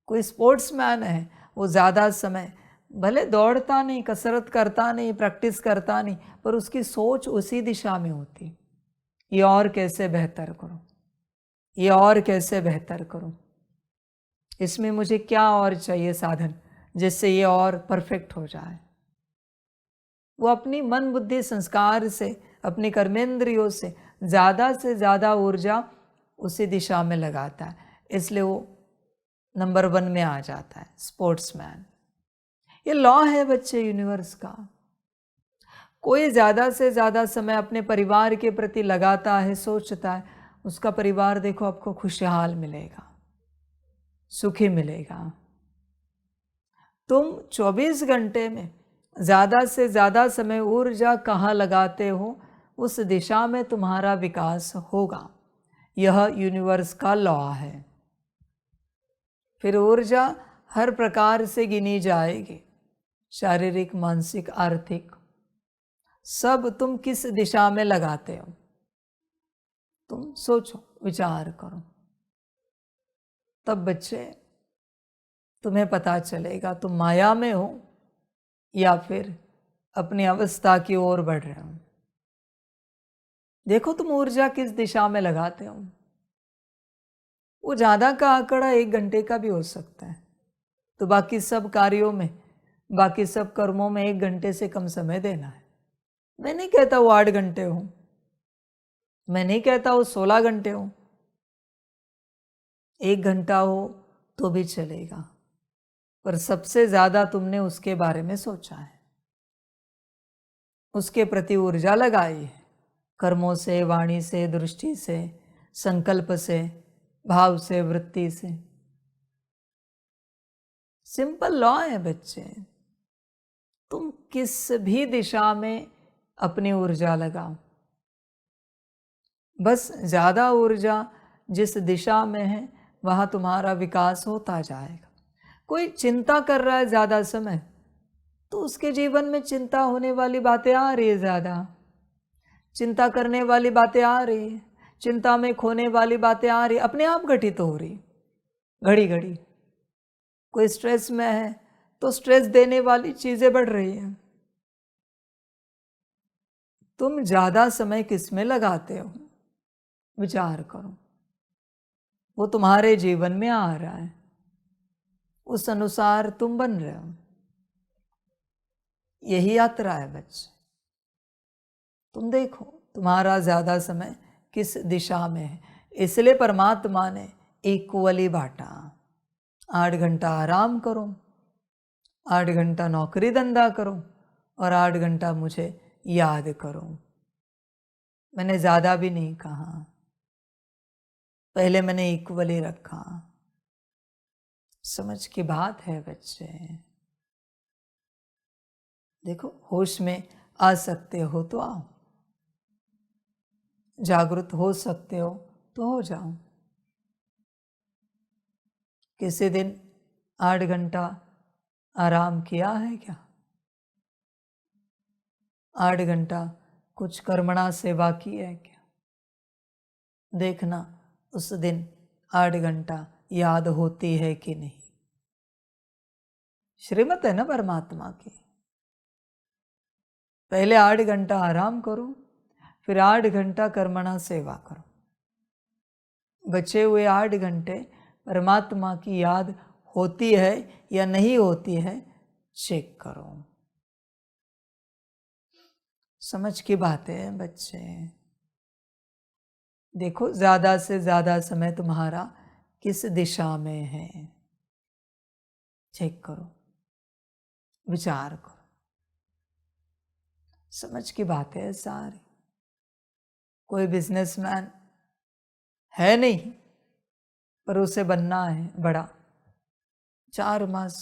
कोई स्पोर्ट्समैन है, वो ज़्यादा समय भले दौड़ता नहीं, कसरत करता नहीं, प्रैक्टिस करता नहीं, पर उसकी सोच उसी दिशा में होती, ये और कैसे बेहतर करूं, ये और कैसे बेहतर करूं, इसमें मुझे क्या और चाहिए साधन जिससे ये और परफेक्ट हो जाए। वो अपनी मन बुद्धि संस्कार से, अपनी कर्मेंद्रियों से ज़्यादा ऊर्जा उसी दिशा में लगाता है, इसलिए वो नंबर 1 में आ जाता है, स्पोर्ट्समैन। ये लॉ है बच्चे यूनिवर्स का। कोई ज़्यादा से ज़्यादा समय अपने परिवार के प्रति लगाता है, सोचता है, उसका परिवार देखो आपको खुशहाल मिलेगा, सुखी मिलेगा। तुम 24 घंटे में ज़्यादा से ज़्यादा समय ऊर्जा कहाँ लगाते हो, उस दिशा में तुम्हारा विकास होगा। यह यूनिवर्स का लॉ है। फिर ऊर्जा हर प्रकार से गिनी जाएगी, शारीरिक, मानसिक, आर्थिक, सब तुम किस दिशा में लगाते हो, तुम सोचो, विचार करो, तब बच्चे तुम्हें पता चलेगा तुम माया में हो या फिर अपनी अवस्था की ओर बढ़ रहे हो। देखो तुम ऊर्जा किस दिशा में लगाते हो। वो ज़्यादा का आंकड़ा 1 घंटे का भी हो सकता है, तो बाकी सब कार्यों में, बाकी सब कर्मों में 1 घंटे से कम समय देना है। मैं नहीं कहता वो 8 घंटे हो, मैं नहीं कहता वो 16 घंटे हो, 1 घंटा हो तो भी चलेगा, पर सबसे ज्यादा तुमने उसके बारे में सोचा है, उसके प्रति ऊर्जा लगाई है, कर्मों से, वाणी से, दृष्टि से, संकल्प से, भाव से, वृत्ति से। सिंपल लॉ है बच्चे, तुम किस भी दिशा में अपनी ऊर्जा लगाओ, बस ज्यादा ऊर्जा जिस दिशा में है वहां तुम्हारा विकास होता जाएगा। कोई चिंता कर रहा है ज्यादा समय, तो उसके जीवन में चिंता होने वाली बातें आ रही है, ज्यादा चिंता करने वाली बातें आ रही है, चिंता में खोने वाली बातें आ रही, अपने आप घटित हो रही घड़ी घड़ी। कोई स्ट्रेस में है तो स्ट्रेस देने वाली चीजें बढ़ रही हैं। तुम ज्यादा समय किस में लगाते हो, विचार करो। वो तुम्हारे जीवन में आ रहा है, उस अनुसार तुम बन रहे हो। यही यात्रा है बच्चे। तुम देखो तुम्हारा ज्यादा समय किस दिशा में है, इसलिए परमात्मा ने इक्वली बांटा। 8 घंटा आराम करो, 8 घंटा नौकरी धंधा करो, और 8 घंटा मुझे याद करो। मैंने ज्यादा भी नहीं कहा, पहले मैंने इक्वली रखा। समझ की बात है बच्चे। देखो होश में आ सकते हो तो आओ, जागृत हो सकते हो तो हो जाओ। किसी दिन 8 घंटा आराम किया है क्या? 8 घंटा कुछ कर्मणा सेवा की है क्या? देखना उस दिन 8 घंटा याद होती है कि नहीं। श्रीमत है ना परमात्मा की। पहले 8 घंटा आराम करो, फिर 8 घंटा कर्मणा सेवा करो। बचे हुए 8 घंटे परमात्मा की याद होती है या नहीं होती है, चेक करो। समझ की बातें हैं बच्चे। देखो ज्यादा से ज्यादा समय तुम्हारा किस दिशा में है, चेक करो, विचार करो। समझ की बातें हैं सारी। कोई बिजनेसमैन है नहीं, पर उसे बनना है बड़ा। 4 मास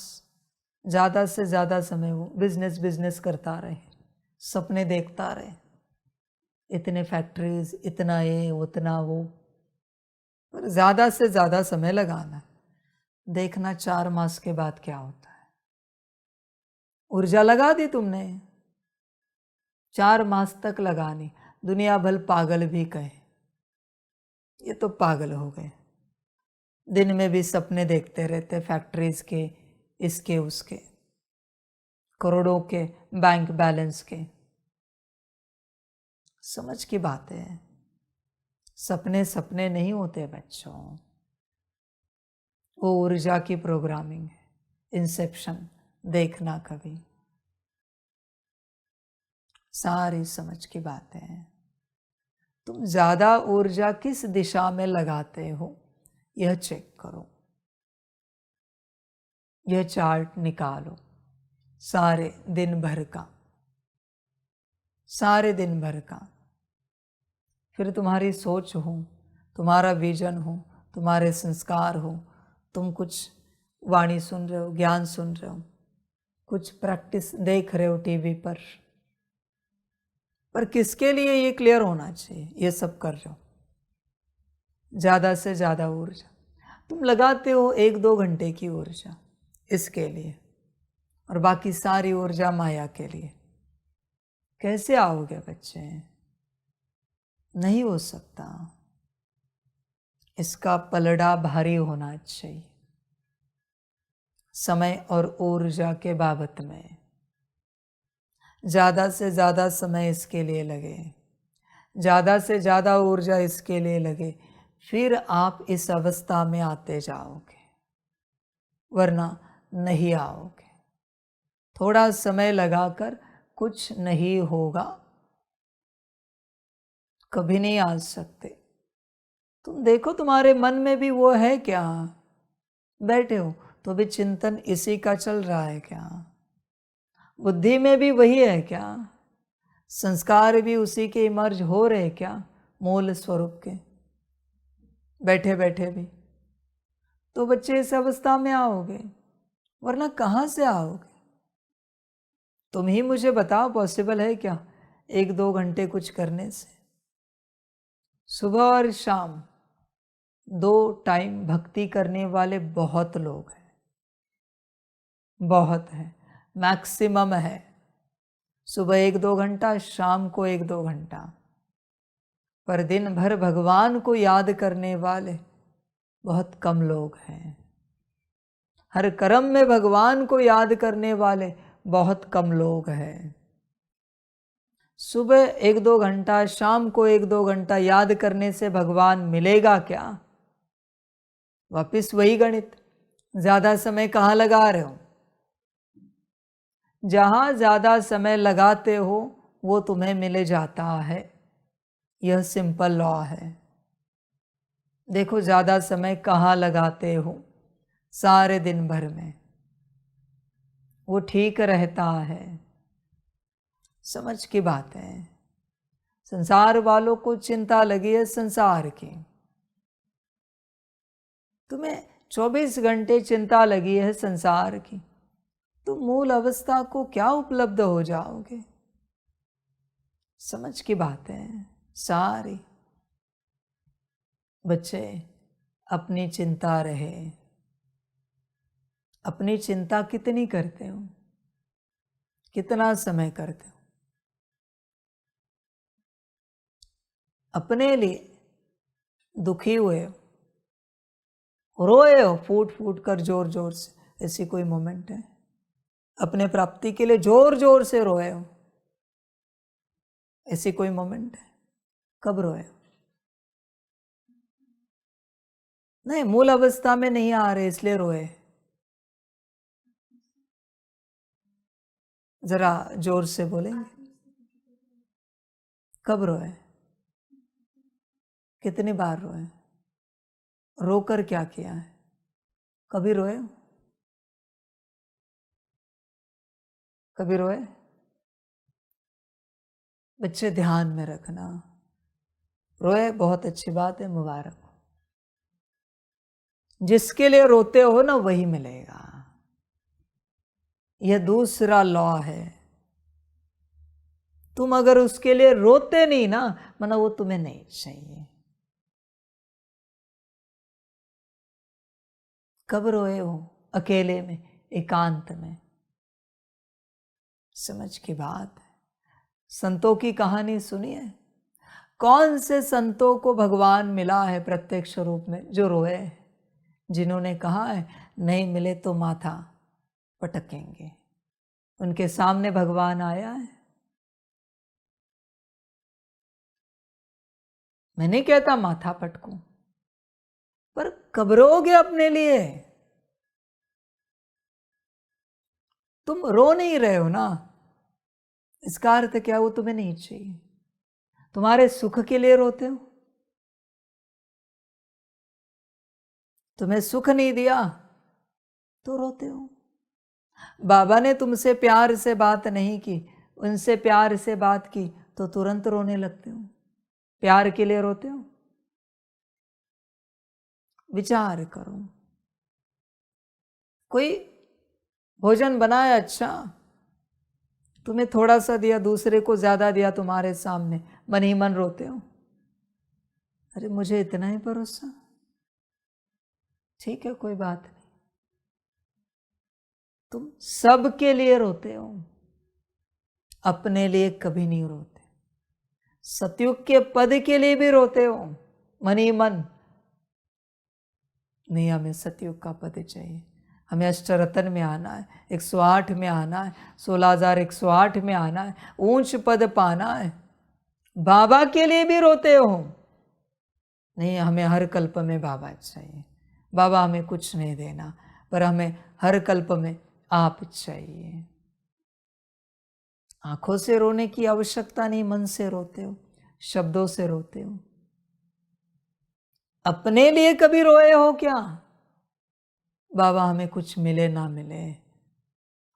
ज़्यादा से ज़्यादा समय वो बिजनेस करता रहे, सपने देखता रहे, इतने फैक्ट्रीज, इतना ये उतना वो, पर ज़्यादा से ज़्यादा समय लगाना। देखना 4 मास के बाद क्या होता है। ऊर्जा लगा दी तुमने, 4 मास तक लगानी। दुनिया भर पागल भी कहे, ये तो पागल हो गए। दिन में भी सपने देखते रहते, फैक्ट्रीज के, इसके उसके, करोड़ों के बैंक बैलेंस के। समझ की बात है। सपने सपने नहीं होते बच्चों, वो ऊर्जा की प्रोग्रामिंग है, इंसेप्शन। देखना कभी। सारी समझ की बातें हैं। तुम ज्यादा ऊर्जा किस दिशा में लगाते हो, यह चेक करो। यह चार्ट निकालो सारे दिन भर का, सारे दिन भर का। फिर तुम्हारी सोच हो, तुम्हारा विजन हो, तुम्हारे संस्कार हो, तुम कुछ वाणी सुन रहे हो, ज्ञान सुन रहे हो, कुछ प्रैक्टिस देख रहे हो टीवी पर किसके लिए ये क्लियर होना चाहिए, ये सब कर रहे हो। ज़्यादा से ज़्यादा ऊर्जा तुम लगाते हो, 1-2 घंटे की ऊर्जा इसके लिए, और बाकी सारी ऊर्जा माया के लिए। कैसे आओगे बच्चे? नहीं हो सकता। इसका पलड़ा भारी होना चाहिए समय और ऊर्जा के बाबत में। ज़्यादा से ज़्यादा समय इसके लिए लगे, ज़्यादा से ज़्यादा ऊर्जा इसके लिए लगे, फिर आप इस अवस्था में आते जाओगे, वरना नहीं आओगे। थोड़ा समय लगाकर कुछ नहीं होगा, कभी नहीं आ सकते। तुम देखो तुम्हारे मन में भी वो है क्या? बैठे हो तो भी चिंतन इसी का चल रहा है क्या? बुद्धि में भी वही है क्या? संस्कार भी उसी के इमर्ज हो रहे क्या, मूल स्वरूप के? बैठे बैठे भी तो बच्चे इस अवस्था में आओगे, वरना कहाँ से आओगे? तुम ही मुझे बताओ, पॉसिबल है क्या 1-2 घंटे कुछ करने से? सुबह और शाम 2 टाइम भक्ति करने वाले बहुत लोग हैं, बहुत है, मैक्सिमम है। सुबह 1-2 घंटा, शाम को 1-2 घंटा, पर दिन भर भगवान को याद करने वाले बहुत कम लोग हैं। हर कर्म में भगवान को याद करने वाले बहुत कम लोग हैं। सुबह 1-2 घंटा, शाम को 1-2 घंटा याद करने से भगवान मिलेगा क्या? वापिस वही गणित, ज्यादा समय कहाँ लगा रहे हो? जहां ज्यादा समय लगाते हो वो तुम्हें मिले जाता है। यह सिंपल लॉ है। देखो ज्यादा समय कहाँ लगाते हो, सारे दिन भर में, वो ठीक रहता है। समझ की बात है। संसार वालों को चिंता लगी है संसार की, तुम्हें 24 घंटे चिंता लगी है संसार की, तो मूल अवस्था को क्या उपलब्ध हो जाओगे? समझ की बात है सारी। बच्चे अपनी चिंता रहे। अपनी चिंता कितनी करते हो? कितना समय करते हो? अपने लिए दुखी हुए हो, रोए हो फूट फूट कर जोर जोर से, ऐसी कोई मोमेंट है? अपने प्राप्ति के लिए जोर जोर से रोए हो, ऐसी कोई मोमेंट है? कब रोए हो? नहीं, मूल अवस्था में नहीं आ रहे इसलिए रोए। जरा जोर से बोलेंगे, कब रोए? कितनी बार रोए? रोकर क्या किया है? कभी रोए? कभी रोए? बच्चे ध्यान में रखना, रोए बहुत अच्छी बात है, मुबारक हो। जिसके लिए रोते हो ना वही मिलेगा, यह दूसरा लॉ है। तुम अगर उसके लिए रोते नहीं ना, माना वो तुम्हें नहीं चाहिए। कब रोए हो? अकेले में, एकांत में। समझ की बात है। संतों की कहानी सुनिए, कौन से संतों को भगवान मिला है प्रत्यक्ष रूप में जो रोए? जिन्होंने कहा है नहीं मिले तो माथा पटकेंगे, उनके सामने भगवान आया है। मैं नहीं कहता माथा पटकूं, पर कब रोगे अपने लिए? तुम रो नहीं रहे हो ना, इसका अर्थ क्या वो तुम्हें नहीं चाहिए? तुम्हारे सुख के लिए रोते हो? तुम्हें सुख नहीं दिया तो रोते हो। बाबा ने तुमसे प्यार से बात नहीं की, उनसे प्यार से बात की तो तुरंत रोने लगते हो। प्यार के लिए रोते हो? विचार करो। कोई भोजन बनाया अच्छा, तुम्हें थोड़ा सा दिया, दूसरे को ज्यादा दिया तुम्हारे सामने, मन ही मन रोते हो। अरे मुझे इतना ही भरोसा, ठीक है कोई बात नहीं। तुम सबके लिए रोते हो, अपने लिए कभी नहीं रोते। सतयुग के पद के लिए भी रोते हो मन ही मन। नहीं, हमें सतयुग का पद चाहिए, हमें अष्टरत्न में आना है, 108 में आना है, 16,108 में आना है, ऊंच पद पाना है। बाबा के लिए भी रोते हो, नहीं हमें हर कल्प में बाबा चाहिए, बाबा हमें कुछ नहीं देना, पर हमें हर कल्प में आप चाहिए। आंखों से रोने की आवश्यकता नहीं, मन से रोते हो, शब्दों से रोते हो। अपने लिए कभी रोए हो क्या? बाबा हमें कुछ मिले ना मिले,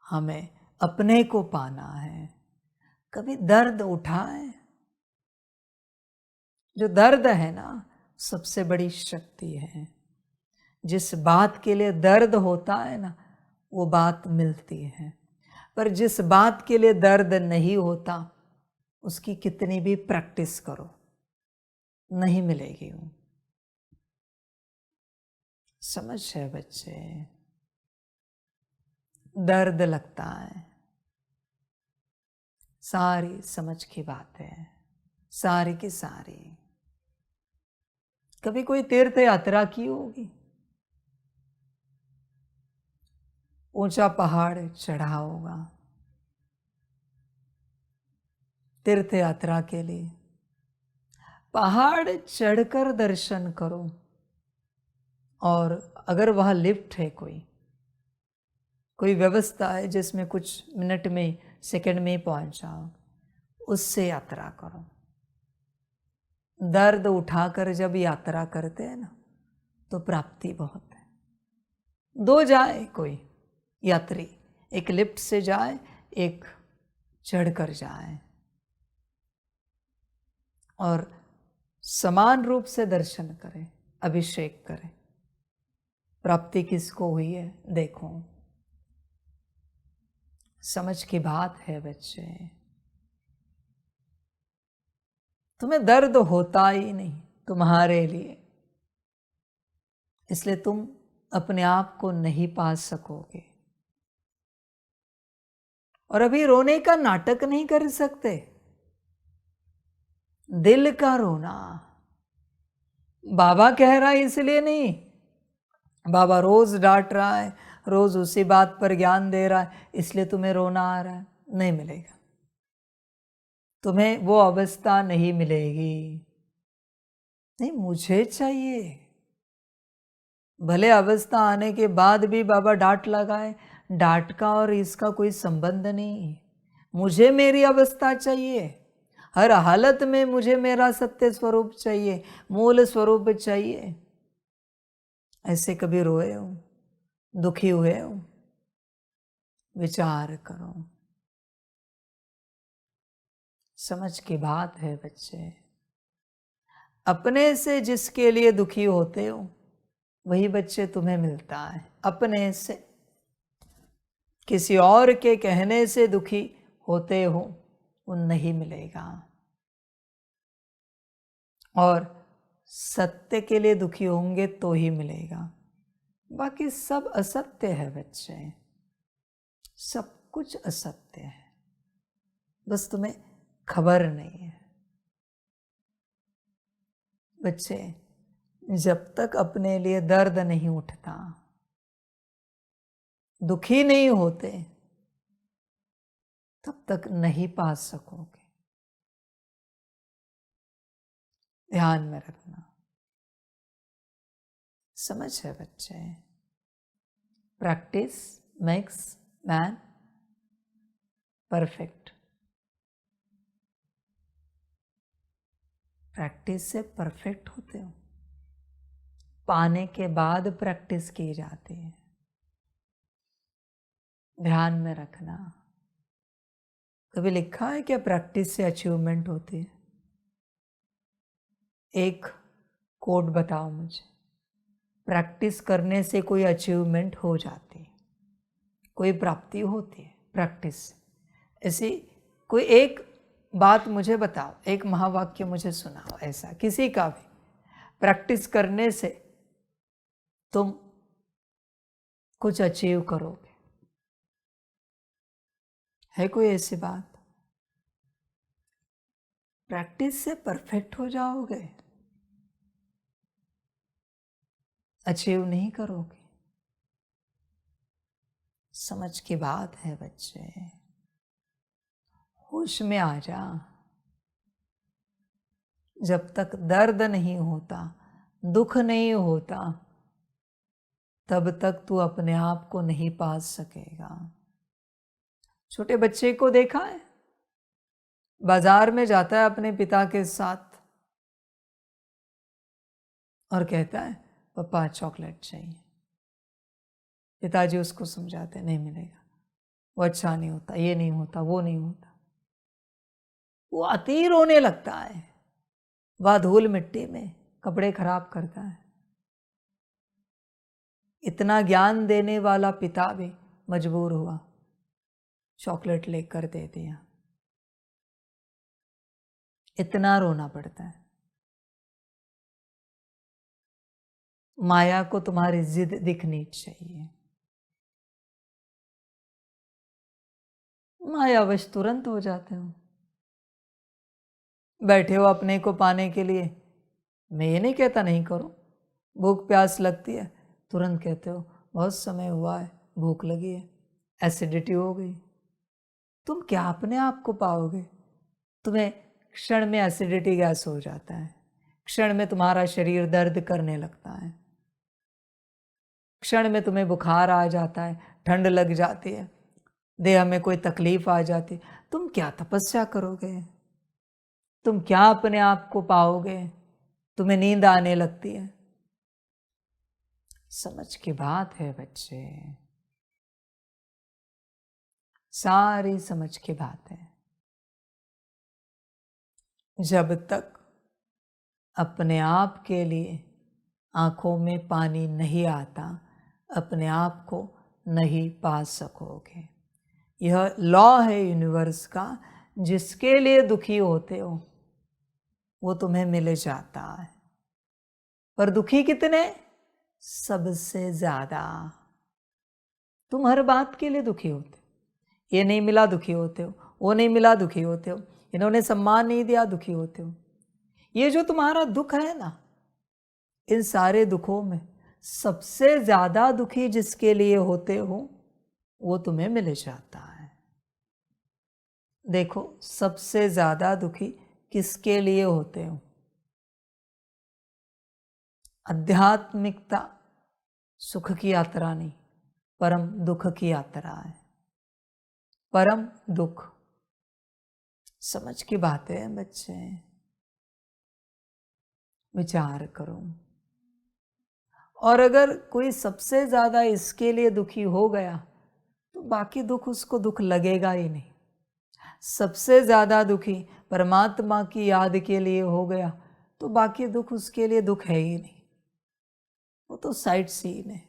हमें अपने को पाना है। कभी दर्द उठाए? जो दर्द है ना, सबसे बड़ी शक्ति है। जिस बात के लिए दर्द होता है ना, वो बात मिलती है। पर जिस बात के लिए दर्द नहीं होता, उसकी कितनी भी प्रैक्टिस करो, नहीं मिलेगी वो। समझ है बच्चे? दर्द लगता है, सारी समझ की बात है, सारी की सारी। कभी कोई तीर्थ यात्रा की होगी, ऊंचा पहाड़ चढ़ा होगा तीर्थ यात्रा के लिए, पहाड़ चढ़कर दर्शन करो। और अगर वहाँ लिफ्ट है, कोई व्यवस्था है जिसमें कुछ मिनट में, सेकंड में पहुंच जाओ, उससे यात्रा करो। दर्द उठाकर जब यात्रा करते हैं ना, तो प्राप्ति बहुत है। दो जाए कोई यात्री, एक लिफ्ट से जाए, एक चढ़कर जाए, और समान रूप से दर्शन करें, अभिषेक करें। प्राप्ति किसको हुई है देखो। समझ की बात है बच्चे। तुम्हें दर्द होता ही नहीं तुम्हारे लिए, इसलिए तुम अपने आप को नहीं पा सकोगे। और अभी रोने का नाटक नहीं कर सकते, दिल का रोना। बाबा कह रहा है इसलिए नहीं, बाबा रोज डांट रहा है, रोज उसी बात पर ज्ञान दे रहा है, इसलिए तुम्हें रोना आ रहा है, नहीं मिलेगा। तुम्हें वो अवस्था नहीं मिलेगी। नहीं, मुझे चाहिए। भले अवस्था आने के बाद भी बाबा डांट लगाए, डांट का और इसका कोई संबंध नहीं। मुझे मेरी अवस्था चाहिए, हर हालत में मुझे मेरा सत्य स्वरूप चाहिए, मूल स्वरूप चाहिए। ऐसे कभी रोए हो, दुखी हुए हो? विचार करो। समझ की बात है बच्चे। अपने से जिसके लिए दुखी होते हो, वही बच्चे तुम्हें मिलता है। अपने से, किसी और के कहने से दुखी होते हो, वो नहीं मिलेगा। और सत्य के लिए दुखी होंगे तो ही मिलेगा। बाकी सब असत्य है बच्चे, सब कुछ असत्य है, बस तुम्हें खबर नहीं है। बच्चे, जब तक अपने लिए दर्द नहीं उठता, दुखी नहीं होते, तब तक नहीं पा सकोगे। ध्यान में रखना। समझ है बच्चे? Practice makes man perfect. Practice से परफेक्ट होते हो, पाने के बाद प्रैक्टिस की जाती है। ध्यान में रखना। कभी लिखा है क्या प्रैक्टिस से अचीवमेंट होती है? एक कोड बताओ मुझे, प्रैक्टिस करने से कोई अचीवमेंट हो जाती है, कोई प्राप्ति होती है प्रैक्टिस से? ऐसी कोई एक बात मुझे बताओ, एक महावाक्य मुझे सुनाओ, ऐसा किसी का भी, प्रैक्टिस करने से तुम कुछ अचीव करोगे। है कोई ऐसी बात? प्रैक्टिस से परफेक्ट हो जाओगे, अचीव नहीं करोगे। समझ की बात है बच्चे, होश में आ जा। जब तक दर्द नहीं होता, दुख नहीं होता, तब तक तू अपने आप को नहीं पा सकेगा। छोटे बच्चे को देखा है, बाजार में जाता है अपने पिता के साथ और कहता है पापा चॉकलेट चाहिए। पिताजी उसको समझाते नहीं मिलेगा, वो अच्छा नहीं होता, ये नहीं होता, वो नहीं होता। वो अति रोने लगता है, वह धूल मिट्टी में कपड़े खराब करता है। इतना ज्ञान देने वाला पिता भी मजबूर हुआ, चॉकलेट लेकर दे दिया। इतना रोना पड़ता है। माया को तुम्हारी जिद दिखनी चाहिए। मायावश तुरंत हो जाते हो। बैठे हो अपने को पाने के लिए, मैं ये नहीं कहता नहीं करो, भूख प्यास लगती है तुरंत कहते हो बहुत समय हुआ है, भूख लगी है, एसिडिटी हो गई। तुम क्या अपने आप को पाओगे? तुम्हें क्षण में एसिडिटी गैस हो जाता है, क्षण में तुम्हारा शरीर दर्द करने लगता है, क्षण में तुम्हें बुखार आ जाता है, ठंड लग जाती है, देह में कोई तकलीफ आ जाती है। तुम क्या तपस्या करोगे? तुम क्या अपने आप को पाओगे? तुम्हें नींद आने लगती है। समझ की बात है बच्चे, सारी समझ की बात है। जब तक अपने आप के लिए आंखों में पानी नहीं आता, अपने आप को नहीं पा सकोगे। यह लॉ है यूनिवर्स का, जिसके लिए दुखी होते हो वो तुम्हें मिल जाता है। पर दुखी कितने? सबसे ज्यादा। तुम हर बात के लिए दुखी होते हो। ये नहीं मिला दुखी होते हो, वो नहीं मिला दुखी होते हो, इन्होंने सम्मान नहीं दिया दुखी होते हो। ये जो तुम्हारा दुख है ना, इन सारे दुखों में सबसे ज्यादा दुखी जिसके लिए होते हो वो तुम्हें मिल जाता है। देखो, सबसे ज्यादा दुखी किसके लिए होते हो? आध्यात्मिकता सुख की यात्रा नहीं, परम दुख की यात्रा है। परम दुख। समझ की बात है बच्चे, विचार करो। और अगर कोई सबसे ज्यादा इसके लिए दुखी हो गया तो बाकी दुख उसको दुख लगेगा ही नहीं। सबसे ज्यादा दुखी परमात्मा की याद के लिए हो गया तो बाकी दुख उसके लिए दुख है ही नहीं, वो तो साइड सीन है।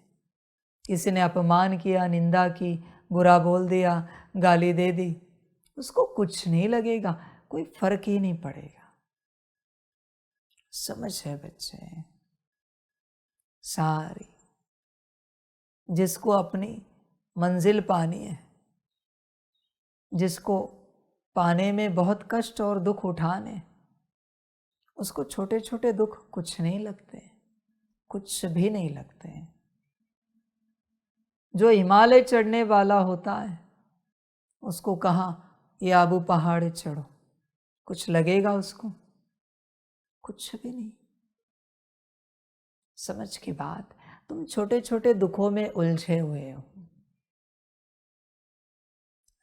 किसी ने अपमान किया, निंदा की, बुरा बोल दिया, गाली दे दी, उसको कुछ नहीं लगेगा, कोई फर्क ही नहीं पड़ेगा। समझ है बच्चे सारी। जिसको अपनी मंजिल पानी है, जिसको पाने में बहुत कष्ट और दुख उठाने, उसको छोटे छोटे दुख कुछ नहीं लगते, कुछ भी नहीं लगते। जो हिमालय चढ़ने वाला होता है उसको कहा ये आबू पहाड़ चढ़ो, कुछ लगेगा उसको? कुछ भी नहीं। समझ की बात। तुम छोटे छोटे दुखों में उलझे हुए हो।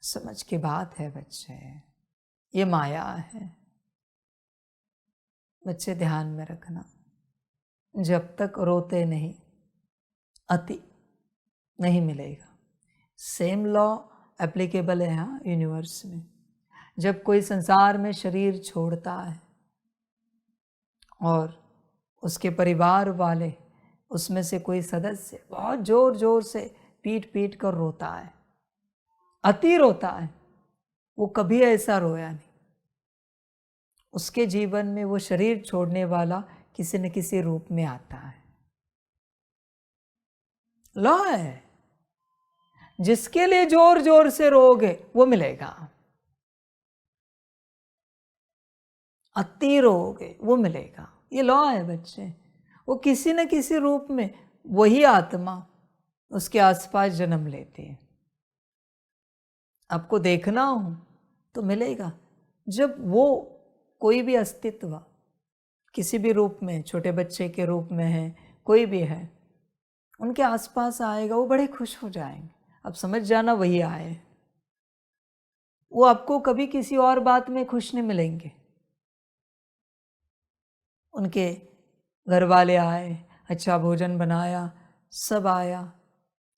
समझ की बात है बच्चे, ये माया है। बच्चे ध्यान में रखना, जब तक रोते नहीं अति नहीं मिलेगा। सेम लॉ एप्लीकेबल है हाँ यूनिवर्स में। जब कोई संसार में शरीर छोड़ता है और उसके परिवार वाले, उसमें से कोई सदस्य बहुत जोर जोर से पीट पीट कर रोता है, अति रोता है, वो कभी ऐसा रोया नहीं। उसके जीवन में वो शरीर छोड़ने वाला किसी न किसी रूप में आता है। लॉ है, जिसके लिए जोर जोर से रोगे वो मिलेगा, अति रोगे वो मिलेगा। ये लॉ है बच्चे। वो किसी न किसी रूप में वही आत्मा उसके आसपास जन्म लेती है। आपको देखना हो तो मिलेगा। जब वो कोई भी अस्तित्व किसी भी रूप में, छोटे बच्चे के रूप में है, कोई भी है, उनके आसपास आएगा, वो बड़े खुश हो जाएंगे। अब समझ जाना वही आए। वो आपको कभी किसी और बात में खुश नहीं मिलेंगे। उनके घर वाले आए, अच्छा भोजन बनाया, सब आया,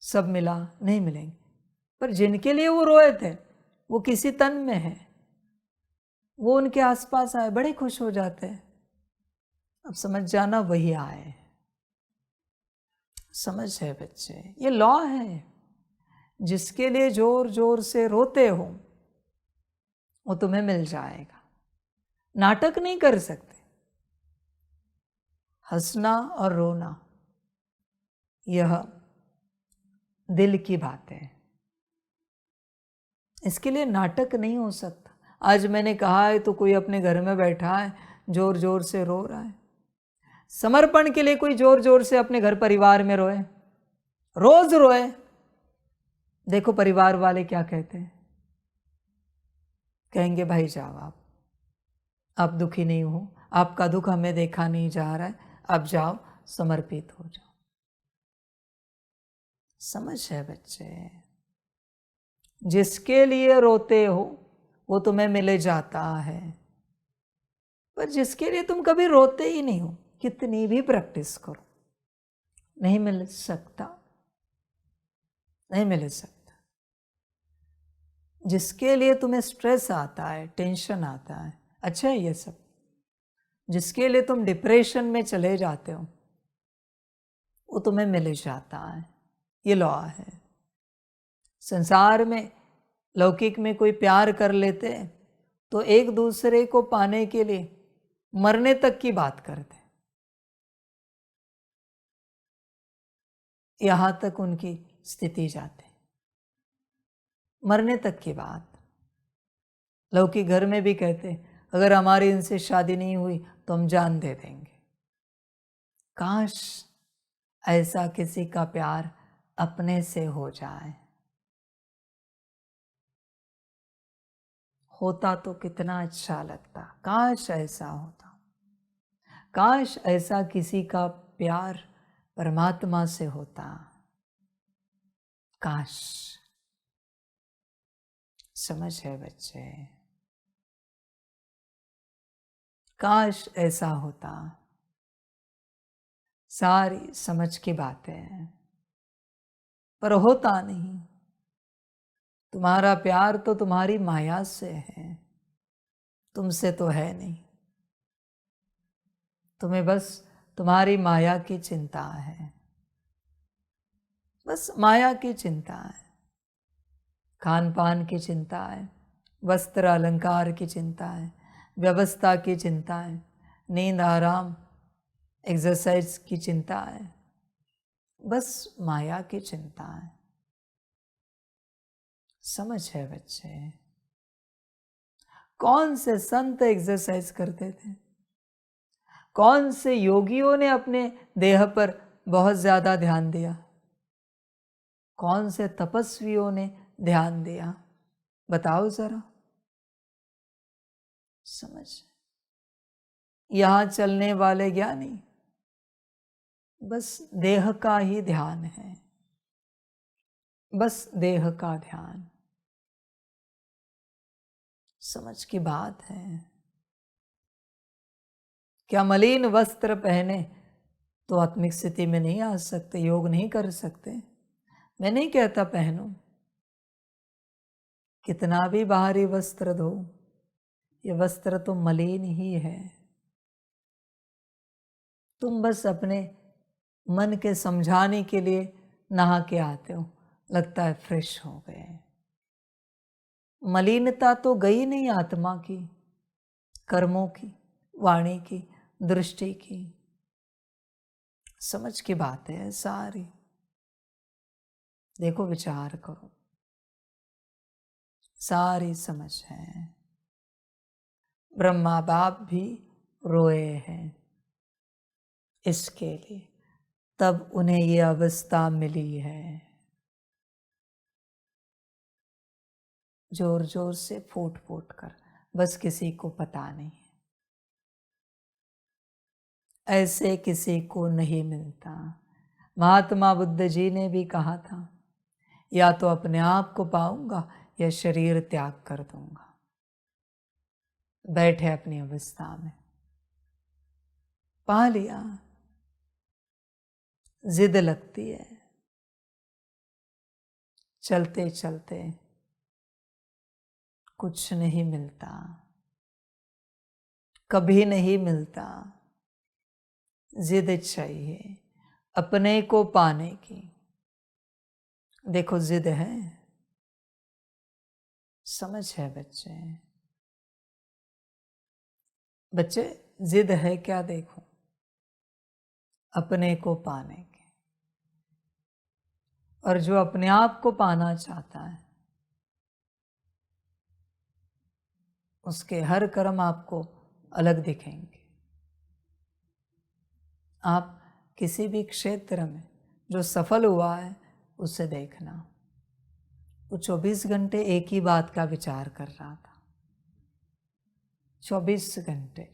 सब मिला, नहीं मिलेंगे। पर जिनके लिए वो रोए थे, वो किसी तन में है, वो उनके आसपास आए, बड़े खुश हो जाते हैं। अब समझ जाना वही आए। समझ है बच्चे, ये लॉ है। जिसके लिए जोर जोर से रोते हो, वो तुम्हें मिल जाएगा। नाटक नहीं कर सकते। हंसना और रोना यह दिल की बात है, इसके लिए नाटक नहीं हो सकता। आज मैंने कहा है तो कोई अपने घर में बैठा है, जोर जोर से रो रहा है। समर्पण के लिए कोई जोर जोर से अपने घर परिवार में रोए, रोज रोए, देखो परिवार वाले क्या कहते हैं। कहेंगे भाई जाओ, आप दुखी नहीं हो, आपका दुख हमें देखा नहीं जा रहा है, अब जाओ समर्पित हो जाओ। समझ है बच्चे, जिसके लिए रोते हो वो तुम्हें मिले जाता है, पर जिसके लिए तुम कभी रोते ही नहीं हो, कितनी भी प्रैक्टिस करो, नहीं मिल सकता, नहीं मिल सकता। जिसके लिए तुम्हें स्ट्रेस आता है, टेंशन आता है, अच्छा है ये सब, जिसके लिए तुम डिप्रेशन में चले जाते हो, वो तुम्हें मिल जाता है। ये लॉ है। संसार में, लौकिक में कोई प्यार कर लेते हैं तो एक दूसरे को पाने के लिए मरने तक की बात करते, यहां तक उनकी स्थिति जाते, मरने तक की बात। लौकिक घर में भी कहते, अगर हमारी इनसे शादी नहीं हुई तो हम जान दे देंगे। काश ऐसा किसी का प्यार अपने से हो जाए, होता तो कितना अच्छा लगता। काश ऐसा होता, काश ऐसा किसी का प्यार परमात्मा से होता, काश। समझ है बच्चे, काश ऐसा होता। सारी समझ की बातें हैं, पर होता नहीं। तुम्हारा प्यार तो तुम्हारी माया से है, तुमसे तो है नहीं। तुम्हें बस तुम्हारी माया की चिंता है, बस माया की चिंता है। खान पान की चिंता है, वस्त्र अलंकार की चिंता है, व्यवस्था की चिंता है, नींद आराम एक्सरसाइज की चिंता है, बस माया की चिंता है। समझ है बच्चे, कौन से संत एक्सरसाइज करते थे, कौन से योगियों ने अपने देह पर बहुत ज्यादा ध्यान दिया, कौन से तपस्वियों ने ध्यान दिया, बताओ जरा। समझ, यहां चलने वाले ज्ञानी बस देह का ही ध्यान है, बस देह का ध्यान। समझ की बात है। क्या मलिन वस्त्र पहने तो आत्मिक स्थिति में नहीं आ सकते, योग नहीं कर सकते? मैं नहीं कहता पहनो, कितना भी बाहरी वस्त्र धो, ये वस्त्र तो मलिन ही है। तुम बस अपने मन के समझाने के लिए नहा के आते हो, लगता है फ्रेश हो गए। मलिनता तो गई नहीं आत्मा की, कर्मों की, वाणी की, दृष्टि की। समझ की बात है सारी, देखो विचार करो, सारी समझ है। ब्रह्मा बाप भी रोए हैं इसके लिए, तब उन्हें ये अवस्था मिली है। जोर जोर से फूट फूट कर, बस किसी को पता नहीं। ऐसे किसी को नहीं मिलता। महात्मा बुद्ध जी ने भी कहा था, या तो अपने आप को पाऊंगा या शरीर त्याग कर दूंगा। बैठे अपनी अवस्था में, पा लिया। जिद लगती है, चलते चलते कुछ नहीं मिलता, कभी नहीं मिलता। जिद चाहिए अपने को पाने की। देखो जिद है, समझ है बच्चे। बच्चे जिद है क्या? देखो, अपने को पाने की। और जो अपने आप को पाना चाहता है, उसके हर कर्म आपको अलग दिखेंगे। आप किसी भी क्षेत्र में जो सफल हुआ है उसे देखना। वो 24 घंटे एक ही बात का विचार कर रहा था। 24 घंटे,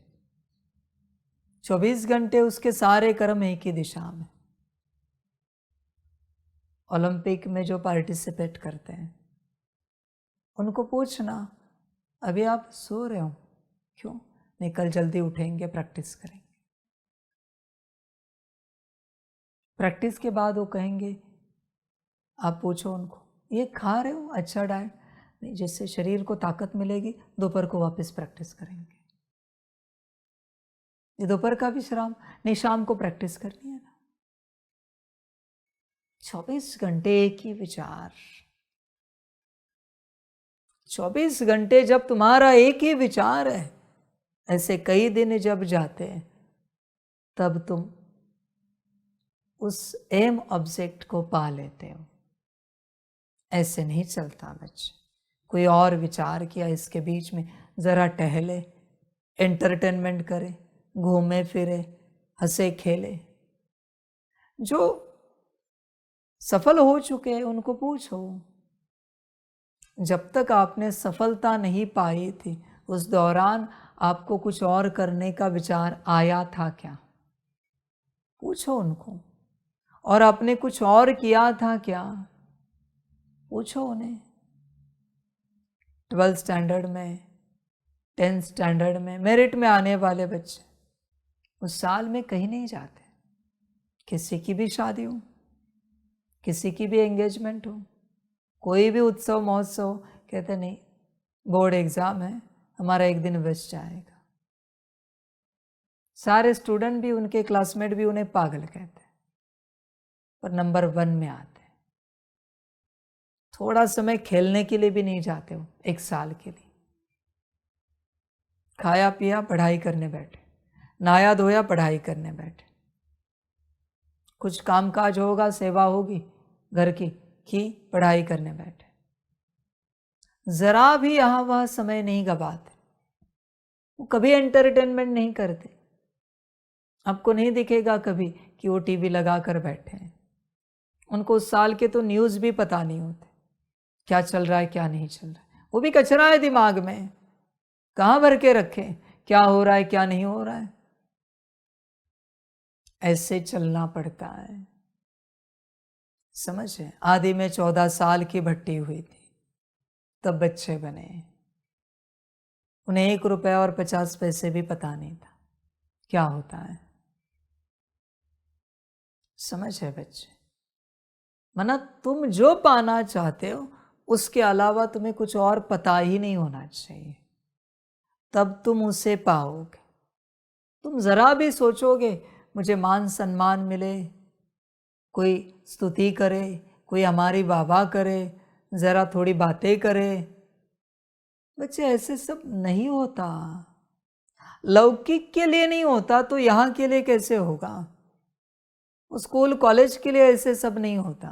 24 घंटे उसके सारे कर्म एक ही दिशा में। ओलंपिक में जो पार्टिसिपेट करते हैं उनको पूछना, अभी आप सो रहे हो क्यों? नहीं, कल जल्दी उठेंगे, प्रैक्टिस करेंगे। प्रैक्टिस के बाद वो कहेंगे, आप पूछो उनको, ये खा रहे हो अच्छा डाइट? नहीं, जिससे शरीर को ताकत मिलेगी, दोपहर को वापस प्रैक्टिस करेंगे। ये दोपहर का विश्राम नहीं, शाम को प्रैक्टिस करनी है ना। 24 घंटे एक ही विचार। 24 घंटे जब तुम्हारा एक ही विचार है, ऐसे कई दिन जब जाते हैं, तब तुम उस एम ऑब्जेक्ट को पा लेते हो। ऐसे नहीं चलता बच्चे। कोई और विचार किया, इसके बीच में जरा टहले, एंटरटेनमेंट करे, घूमे फिरे, हंसे खेले। जो सफल हो चुके हैं उनको पूछो, जब तक आपने सफलता नहीं पाई थी उस दौरान आपको कुछ और करने का विचार आया था क्या? पूछो उनको। और आपने कुछ और किया था क्या? पूछो उन्हें। 12th स्टैंडर्ड में, 10th स्टैंडर्ड में मेरिट में आने वाले बच्चे उस साल में कहीं नहीं जाते। किसी की भी शादी हो, किसी की भी एंगेजमेंट हो, कोई भी उत्सव महोत्सव, कहते नहीं बोर्ड एग्जाम है, हमारा एक दिन वेस्ट जाएगा। सारे स्टूडेंट भी, उनके क्लासमेट भी उन्हें पागल कहते हैं, पर नंबर 1 में आते। थोड़ा समय खेलने के लिए भी नहीं जाते हो, एक साल के लिए। खाया पिया पढ़ाई करने बैठे, नहाया धोया पढ़ाई करने बैठे। कुछ कामकाज होगा, सेवा होगी घर की पढ़ाई करने बैठे। जरा भी यहां वहां समय नहीं गवाते। वो कभी एंटरटेनमेंट नहीं करते। आपको नहीं दिखेगा कभी कि वो टीवी लगा कर बैठे हैं। उनको उस साल के तो न्यूज़ भी पता नहीं होते, क्या चल रहा है क्या नहीं चल रहा है। वो भी कचरा है दिमाग में, कहाँ भर के रखें क्या हो रहा है क्या नहीं हो रहा है। ऐसे चलना पड़ता है, समझ है। आदि में 14 साल की भट्टी हुई थी, तब बच्चे बने। उन्हें 1 रुपया और 50 पैसे भी पता नहीं था क्या होता है। समझ है बच्चे। मना तुम जो पाना चाहते हो उसके अलावा तुम्हें कुछ और पता ही नहीं होना चाहिए, तब तुम उसे पाओगे। तुम जरा भी सोचोगे मुझे मान सम्मान मिले, कोई स्तुति करे, कोई हमारी वाह करे, जरा थोड़ी बातें करे, बच्चे ऐसे सब नहीं होता। लौकिक के लिए नहीं होता तो यहाँ के लिए कैसे होगा? स्कूल कॉलेज के लिए ऐसे सब नहीं होता।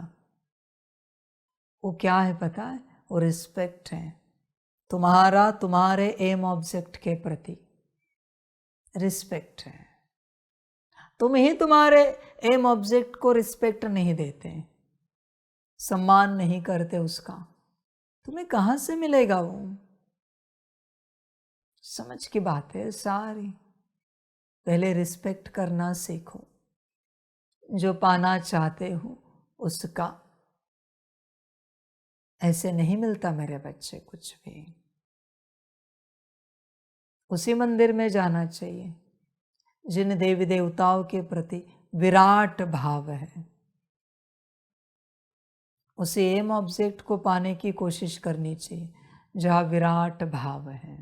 वो क्या है पता है? वो रिस्पेक्ट है तुम्हारा, तुम्हारे एम ऑब्जेक्ट के प्रति रिस्पेक्ट है। तुम ही तुम्हारे एम ऑब्जेक्ट को रिस्पेक्ट नहीं देते, सम्मान नहीं करते उसका, तुम्हें कहां से मिलेगा वो? समझ की बात है सारी। पहले रिस्पेक्ट करना सीखो। जो पाना चाहते हो उसका ऐसे नहीं मिलता मेरे बच्चे कुछ भी। उसी मंदिर में जाना चाहिए जिन देवी देवताओं के प्रति विराट भाव है। उसे एम ऑब्जेक्ट को पाने की कोशिश करनी चाहिए जहाँ विराट भाव है,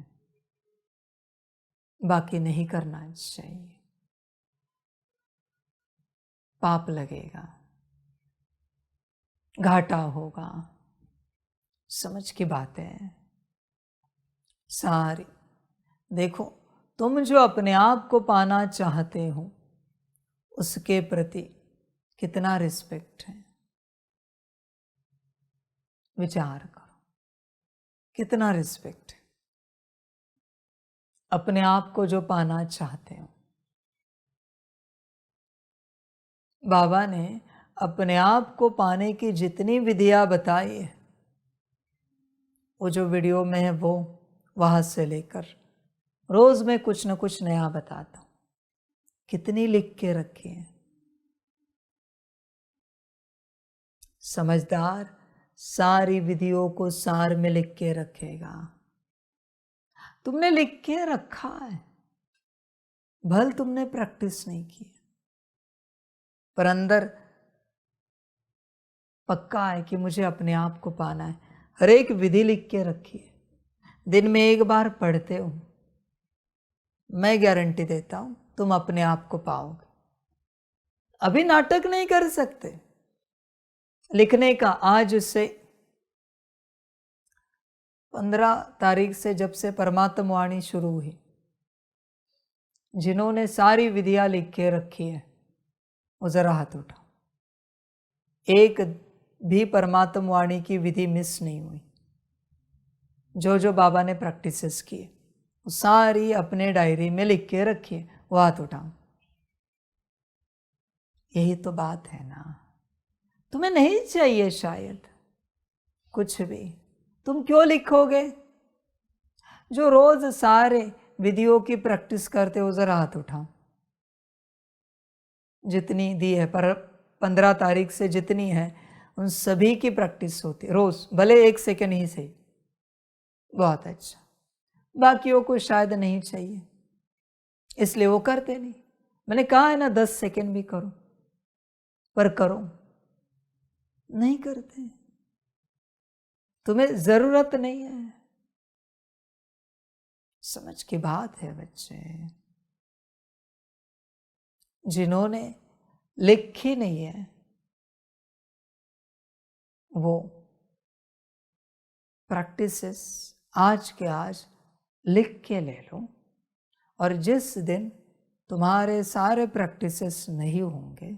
बाकी नहीं करना चाहिए, पाप लगेगा, घाटा होगा। समझ की बात है सारी। देखो, तुम जो अपने आप को पाना चाहते हो उसके प्रति कितना रिस्पेक्ट है, विचार करो, कितना रिस्पेक्ट है अपने आप को जो पाना चाहते हो। बाबा ने अपने आप को पाने की जितनी विधियां बताई है, वो जो वीडियो में है वो वहां से लेकर रोज मैं कुछ न कुछ नया बताता हूं। कितनी लिख के रखी है। समझदार सारी विधियों को सार में लिख के रखेगा। तुमने लिख के रखा है, भल तुमने प्रैक्टिस नहीं की, पर अंदर पक्का है कि मुझे अपने आप को पाना है। हर एक विधि लिख के रखी है, दिन में एक बार पढ़ते हो, मैं गारंटी देता हूं तुम अपने आप को पाओगे। अभी नाटक नहीं कर सकते लिखने का। आज से 15 तारीख से जब से परमात्म वाणी शुरू हुई, जिन्होंने सारी विधियां लिख के रखी है वो जरा हाथ उठाओ। एक भी परमात्म वाणी की विधि मिस नहीं हुई। जो जो बाबा ने प्रैक्टिसेस किए वो सारी अपने डायरी में लिख के रखी है, वो हाथ उठाओ। यही तो बात है ना। तुम्हें नहीं चाहिए शायद कुछ भी, तुम क्यों लिखोगे? जो रोज सारे विधियों की प्रैक्टिस करते हो जरा हाथ उठाओ। जितनी दी है पर 15 तारीख से जितनी है उन सभी की प्रैक्टिस होती रोज, भले 1 सेकंड ही सही। बहुत अच्छा। बाकियों को शायद नहीं चाहिए इसलिए वो करते नहीं। मैंने कहा है ना 10 सेकंड भी करो, पर करो, नहीं करते। तुम्हें जरूरत नहीं है। समझ की बात है बच्चे। जिन्होंने लिखी नहीं है वो प्रैक्टिसेस आज के आज लिख के ले लो, और जिस दिन तुम्हारे सारे प्रैक्टिसेस नहीं होंगे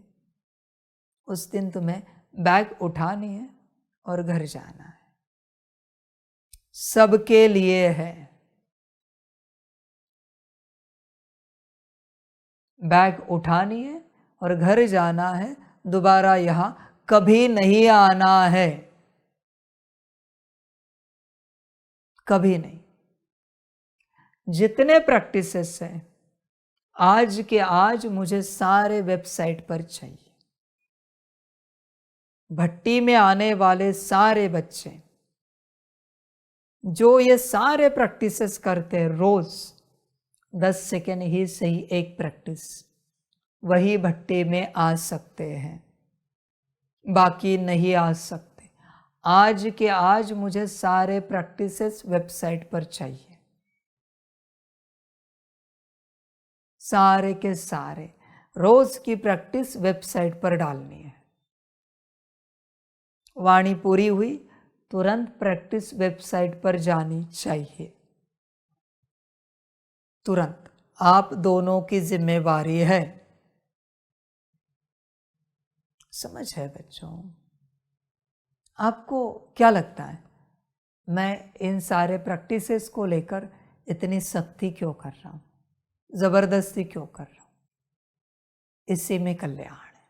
उस दिन तुम्हें बैग उठानी है और घर जाना है। सबके लिए है। बैग उठानी है और घर जाना है, दोबारा यहां कभी नहीं आना है, कभी नहीं। जितने प्रैक्टिसेस हैं आज के आज मुझे सारे वेबसाइट पर चाहिए। भट्टी में आने वाले सारे बच्चे जो ये सारे प्रैक्टिसेस करते हैं रोज 10 सेकेंड ही सही एक प्रैक्टिस, वही भट्टी में आ सकते हैं, बाकी नहीं आ सकते। आज के आज मुझे सारे प्रैक्टिसेस वेबसाइट पर चाहिए, सारे के सारे रोज की प्रैक्टिस वेबसाइट पर डालनी है। वाणी पूरी हुई तुरंत प्रैक्टिस वेबसाइट पर जानी चाहिए, तुरंत। आप दोनों की जिम्मेवारी है। समझ है बच्चों? आपको क्या लगता है मैं इन सारे प्रैक्टिसेस को लेकर इतनी सख्ती क्यों कर रहा हूं, जबरदस्ती क्यों कर रहा हूं? इसी में कल्याण है,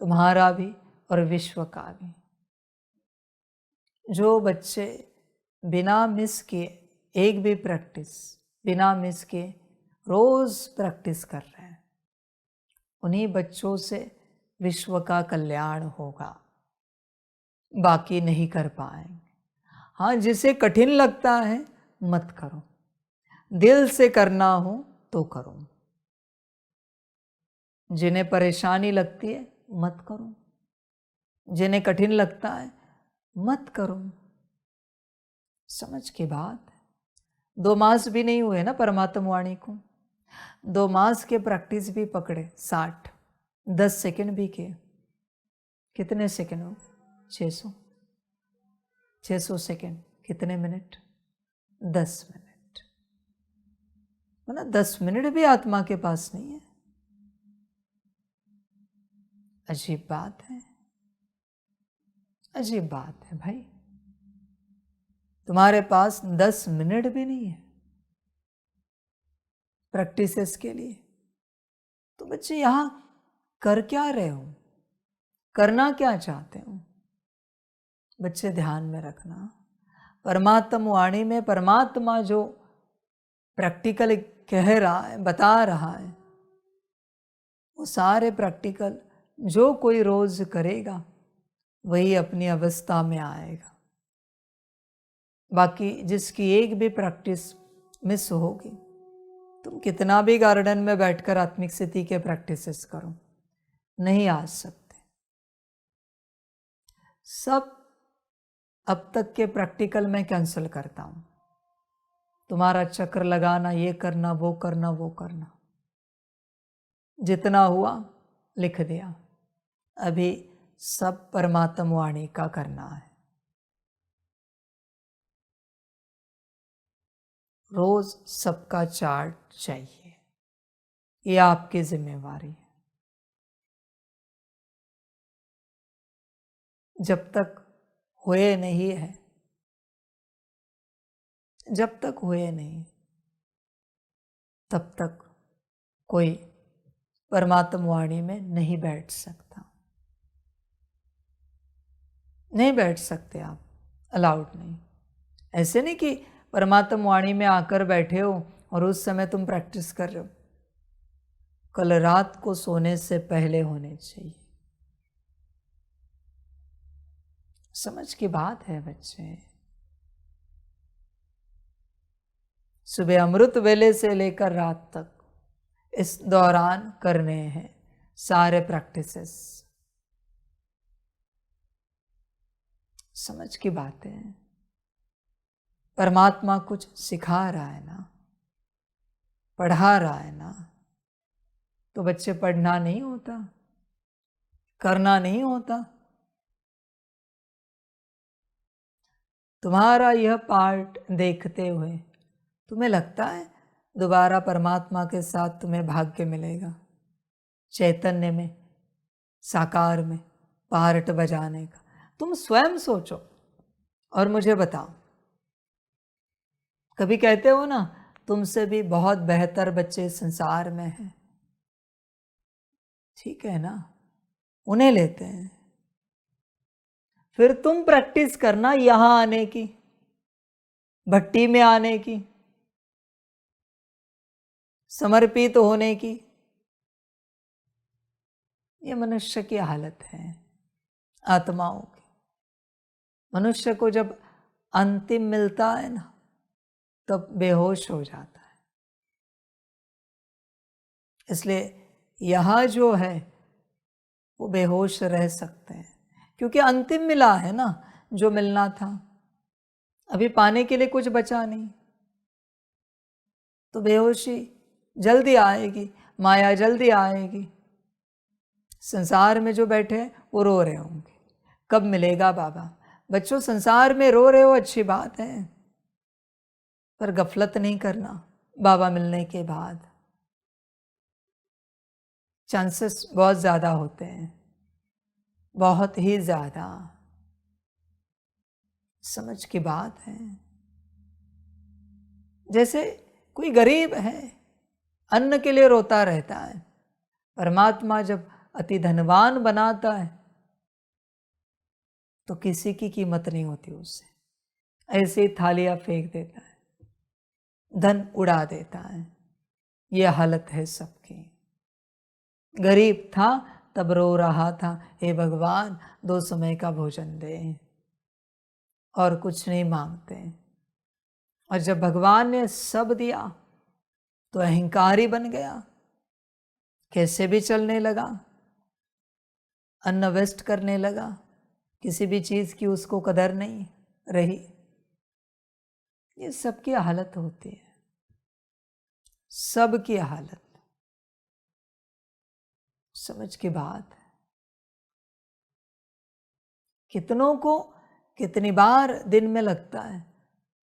तुम्हारा भी और विश्व का भी। जो बच्चे बिना मिस किए एक भी प्रैक्टिस बिना मिस किए रोज प्रैक्टिस कर रहे हैं, उन्हीं बच्चों से विश्व का कल्याण होगा, बाकी नहीं कर पाएंगे। हाँ, जिसे कठिन लगता है मत करो, दिल से करना हो तो करो। जिन्हें परेशानी लगती है मत करो, जिन्हें कठिन लगता है मत करो। समझ की बात है। 2 मास भी नहीं हुए ना परमात्मा वाणी को, 2 मास के प्रैक्टिस भी पकड़े 60, 10 सेकंड भी किए। कितने सेकंड हो? 600 सेकंड, कितने मिनट? 10 मिनट। ना 10 मिनट भी आत्मा के पास नहीं है। अजीब बात है, अजीब बात है भाई। तुम्हारे पास 10 मिनट भी नहीं है प्रैक्टिसेस के लिए। तो बच्चे यहां कर क्या रहे हो, करना क्या चाहते हो? बच्चे ध्यान में रखना, परमात्मा वाणी में परमात्मा जो प्रैक्टिकल कह रहा है, बता रहा है, वो सारे प्रैक्टिकल जो कोई रोज करेगा वही अपनी अवस्था में आएगा। बाकी जिसकी एक भी प्रैक्टिस मिस होगी, तुम कितना भी गार्डन में बैठकर आत्मिक स्थिति के प्रैक्टिसेस करो, नहीं आ सकते। सब अब तक के प्रैक्टिकल मैं कैंसिल करता हूं। तुम्हारा चक्र लगाना, ये करना, वो करना, वो करना, जितना हुआ लिख दिया। अभी सब परमात्मा वाणी का करना है। रोज सबका चार्ट चाहिए, ये आपकी जिम्मेवारी है। जब तक हुए नहीं है, जब तक हुए नहीं तब तक कोई परमात्मा वाणी में नहीं बैठ सकता। नहीं बैठ सकते आप, अलाउड नहीं। ऐसे नहीं कि परमात्मा वाणी में आकर बैठे हो और उस समय तुम प्रैक्टिस कर रहे हो। कल रात को सोने से पहले होने चाहिए। समझ की बात है बच्चे। सुबह अमृत वेले से लेकर रात तक इस दौरान करने हैं सारे प्रैक्टिसेस। समझ की बात है। परमात्मा कुछ सिखा रहा है ना, पढ़ा रहा है ना, तो बच्चे पढ़ना नहीं होता, करना नहीं होता। तुम्हारा यह पार्ट देखते हुए तुम्हें लगता है दोबारा परमात्मा के साथ तुम्हें भाग्य मिलेगा, चैतन्य में, साकार में पार्ट बजाने का? तुम स्वयं सोचो और मुझे बताओ। कभी कहते हो ना, तुमसे भी बहुत बेहतर बच्चे संसार में हैं, ठीक है ना, उन्हें लेते हैं। फिर तुम प्रैक्टिस करना यहां आने की, भट्टी में आने की, समर्पित होने की। ये मनुष्य की हालत है, आत्माओं की। मनुष्य को जब अंतिम मिलता है ना, तब बेहोश हो जाता है। इसलिए यहां जो है वो बेहोश रह सकते हैं, क्योंकि अंतिम मिला है ना जो मिलना था। अभी पाने के लिए कुछ बचा नहीं, तो बेहोशी जल्दी आएगी, माया जल्दी आएगी। संसार में जो बैठे हैं वो रो रहे होंगे, कब मिलेगा बाबा। बच्चों, संसार में रो रहे हो अच्छी बात है, पर गफलत नहीं करना। बाबा मिलने के बाद चांसेस बहुत ज़्यादा होते हैं, बहुत ही ज़्यादा। समझ की बात है। जैसे कोई गरीब है, अन्न के लिए रोता रहता है, परमात्मा जब अति धनवान बनाता है तो किसी की कीमत नहीं होती उससे, ऐसे ही थालियां फेंक देता है, धन उड़ा देता है। ये हालत है सबकी। गरीब था तब रो रहा था, हे भगवान 2 समय का भोजन दे, और कुछ नहीं मांगते। और जब भगवान ने सब दिया तो अहंकारी बन गया, कैसे भी चलने लगा, अन्न वेस्ट करने लगा, किसी भी चीज की उसको कदर नहीं रही। ये सबकी हालत होती है, सबकी हालत। समझ की बात है। कितनों को कितनी बार दिन में लगता है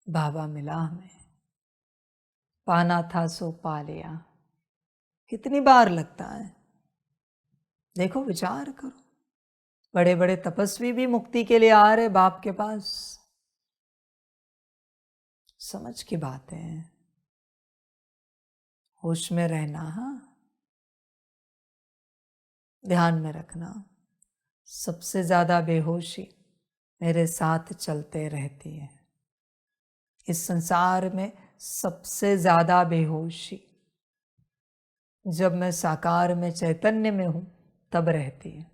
बाबा मिला हमें, पाना था सो पा लिया, कितनी बार लगता है। देखो विचार करो, बड़े बड़े तपस्वी भी मुक्ति के लिए आ रहे बाप के पास। समझ की बात है, होश में रहना। हाँ, ध्यान में रखना, सबसे ज्यादा बेहोशी मेरे साथ चलते रहती है। इस संसार में सबसे ज्यादा बेहोशी जब मैं साकार में चैतन्य में हूं तब रहती है।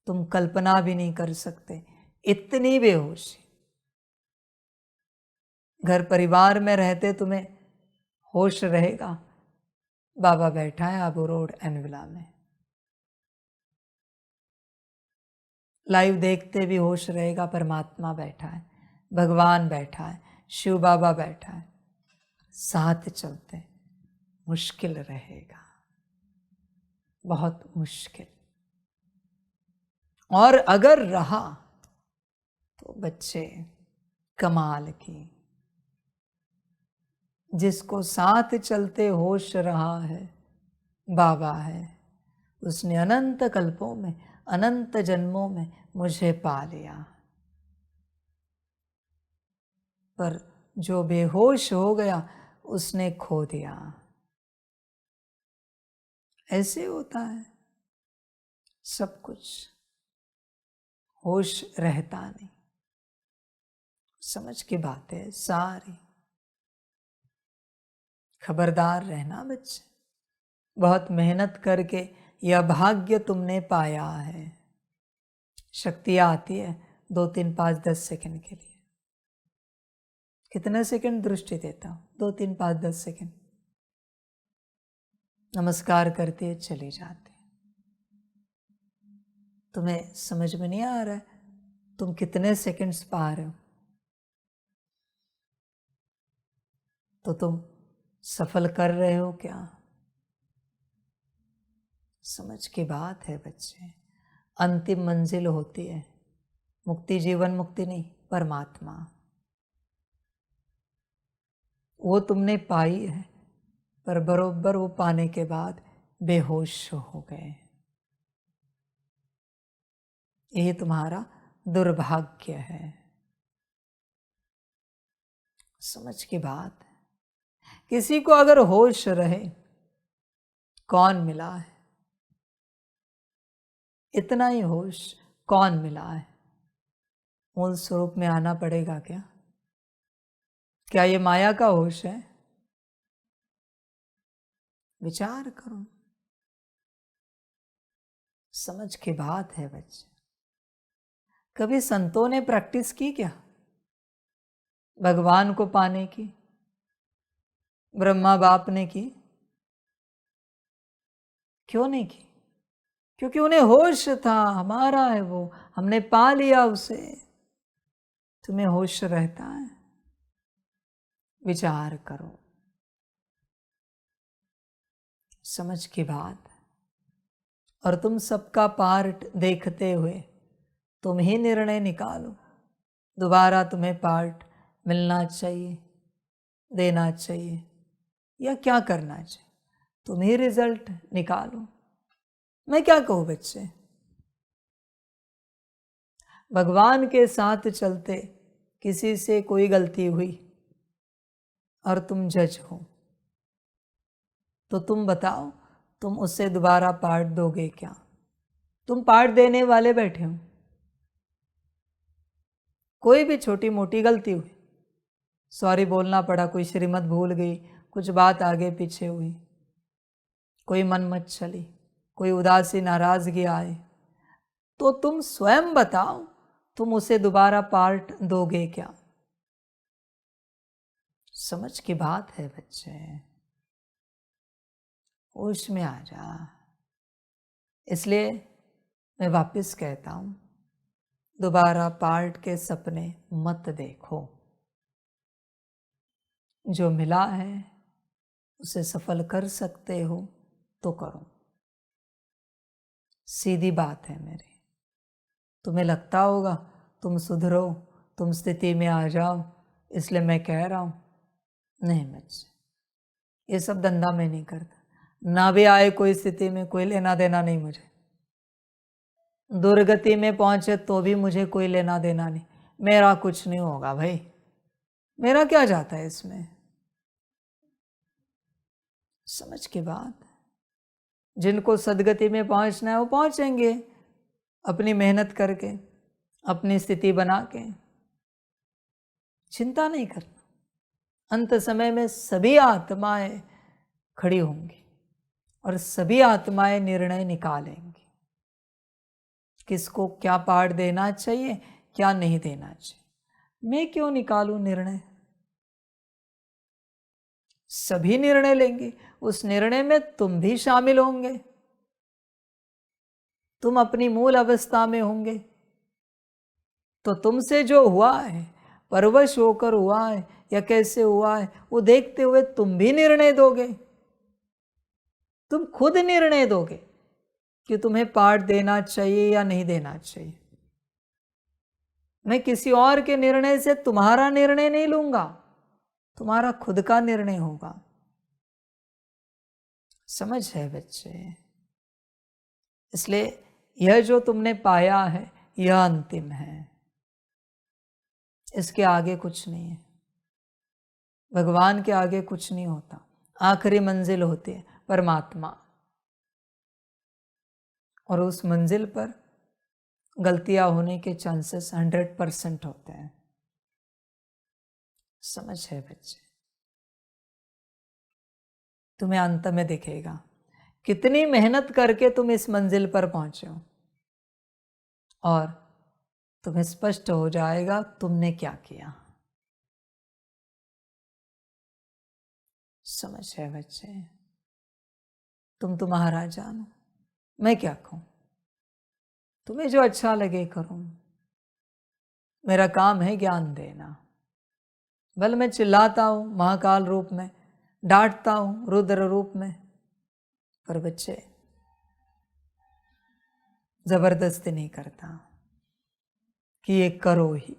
तुम कल्पना भी नहीं कर सकते इतनी बेहोशी। घर परिवार में रहते तुम्हें होश रहेगा, बाबा बैठा है आबू रोड एनविला में। लाइव देखते भी होश रहेगा, परमात्मा बैठा है, भगवान बैठा है, शिव बाबा बैठा है, साथ चलते मुश्किल रहेगा, बहुत मुश्किल। और अगर रहा तो बच्चे कमाल की, जिसको साथ चलते होश रहा है बाबा है, उसने अनंत कल्पों में अनंत जन्मों में मुझे पा लिया। पर जो बेहोश हो गया उसने खो दिया। ऐसे होता है सब कुछ, होश रहता नहीं। समझ की बात है सारी। खबरदार रहना बच्चे, बहुत मेहनत करके यह भाग्य तुमने पाया है। शक्तियाँ आती है 2, 3, 5, 10 सेकंड के लिए। कितने सेकंड दृष्टि देता हूँ? 2, 3, 5, 10 सेकंड। नमस्कार करते है चले जाते। तुम्हें समझ में नहीं आ रहा है तुम कितने सेकंड्स पा रहे हो, तो तुम सफल कर रहे हो क्या? समझ की बात है बच्चे। अंतिम मंजिल होती है मुक्ति, जीवन मुक्ति नहीं, परमात्मा। वो तुमने पाई है, पर बरोबर वो पाने के बाद बेहोश हो गए। यही तुम्हारा दुर्भाग्य है। समझ की बात है। किसी को अगर होश रहे, कौन मिला है, इतना ही होश कौन मिला है? मूल स्वरूप में आना पड़ेगा क्या? क्या ये माया का होश है? विचार करो। समझ की बात है बच्चे। कभी संतों ने प्रैक्टिस की क्या भगवान को पाने की? ब्रह्मा बाप ने की? क्यों नहीं की? क्योंकि उन्हें होश था, हमारा है वो, हमने पा लिया उसे। तुम्हें होश रहता है? विचार करो। समझ की बात। और तुम सबका पार्ट देखते हुए तुम ही निर्णय निकालो, दोबारा तुम्हें पार्ट मिलना चाहिए, देना चाहिए, या क्या करना चाहिए। तुम ही रिजल्ट निकालो। मैं क्या कहूँ बच्चे? भगवान के साथ चलते किसी से कोई गलती हुई और तुम जज हो, तो तुम बताओ तुम उससे दोबारा पार्ट दोगे क्या? तुम पार्ट देने वाले बैठे हो। कोई भी छोटी मोटी गलती हुई, सॉरी बोलना पड़ा, कोई श्रीमत भूल गई, कुछ बात आगे पीछे हुई, कोई मन मत चली, कोई उदासी नाराजगी आए, तो तुम स्वयं बताओ, तुम उसे दोबारा पार्ट दोगे क्या? समझ की बात है बच्चे, होश में आ जा। इसलिए मैं वापस कहता हूं, दोबारा पार्ट के सपने मत देखो। जो मिला है उसे सफल कर सकते हो तो करो। सीधी बात है मेरी। तुम्हें लगता होगा तुम सुधरो, तुम स्थिति में आ जाओ, इसलिए मैं कह रहा हूं, नहीं बच्चे, ये सब धंधा मैं नहीं करता। ना भी आए कोई स्थिति में, कोई लेना देना नहीं मुझे। दुर्गति में पहुंचे तो भी मुझे कोई लेना देना नहीं। मेरा कुछ नहीं होगा भाई, मेरा क्या जाता है इसमें। समझ की बात। जिनको सदगति में पहुंचना है वो पहुंचेंगे, अपनी मेहनत करके, अपनी स्थिति बना के। चिंता नहीं करना। अंत समय में सभी आत्माएं खड़ी होंगी और सभी आत्माएं निर्णय निकालेंगी, किसको क्या पाठ देना चाहिए, क्या नहीं देना चाहिए। मैं क्यों निकालूं निर्णय? सभी निर्णय लेंगे, उस निर्णय में तुम भी शामिल होंगे। तुम अपनी मूल अवस्था में होंगे, तो तुमसे जो हुआ है, परवश होकर हुआ है या कैसे हुआ है, वो देखते हुए तुम भी निर्णय दोगे। तुम खुद निर्णय दोगे कि तुम्हें पाठ देना चाहिए या नहीं देना चाहिए। मैं किसी और के निर्णय से तुम्हारा निर्णय नहीं लूंगा, तुम्हारा खुद का निर्णय होगा। समझ है बच्चे? इसलिए यह जो तुमने पाया है यह अंतिम है, इसके आगे कुछ नहीं है। भगवान के आगे कुछ नहीं होता। आखिरी मंजिल होती है परमात्मा, और उस मंजिल पर गलतियां होने के चांसेस 100% होते हैं। समझ है बच्चे? तुम्हें अंत में दिखेगा कितनी मेहनत करके तुम इस मंजिल पर पहुंचे हो, और तुम्हें स्पष्ट हो जाएगा तुमने क्या किया। समझ है बच्चे? तुम तुम्हारा जानो, मैं क्या कहूं। तुम्हें जो अच्छा लगे करो। मेरा काम है ज्ञान देना। भले मैं चिल्लाता हूं महाकाल रूप में, डांटता हूं रुद्र रूप में, पर बच्चे जबरदस्ती नहीं करता कि ये करो ही।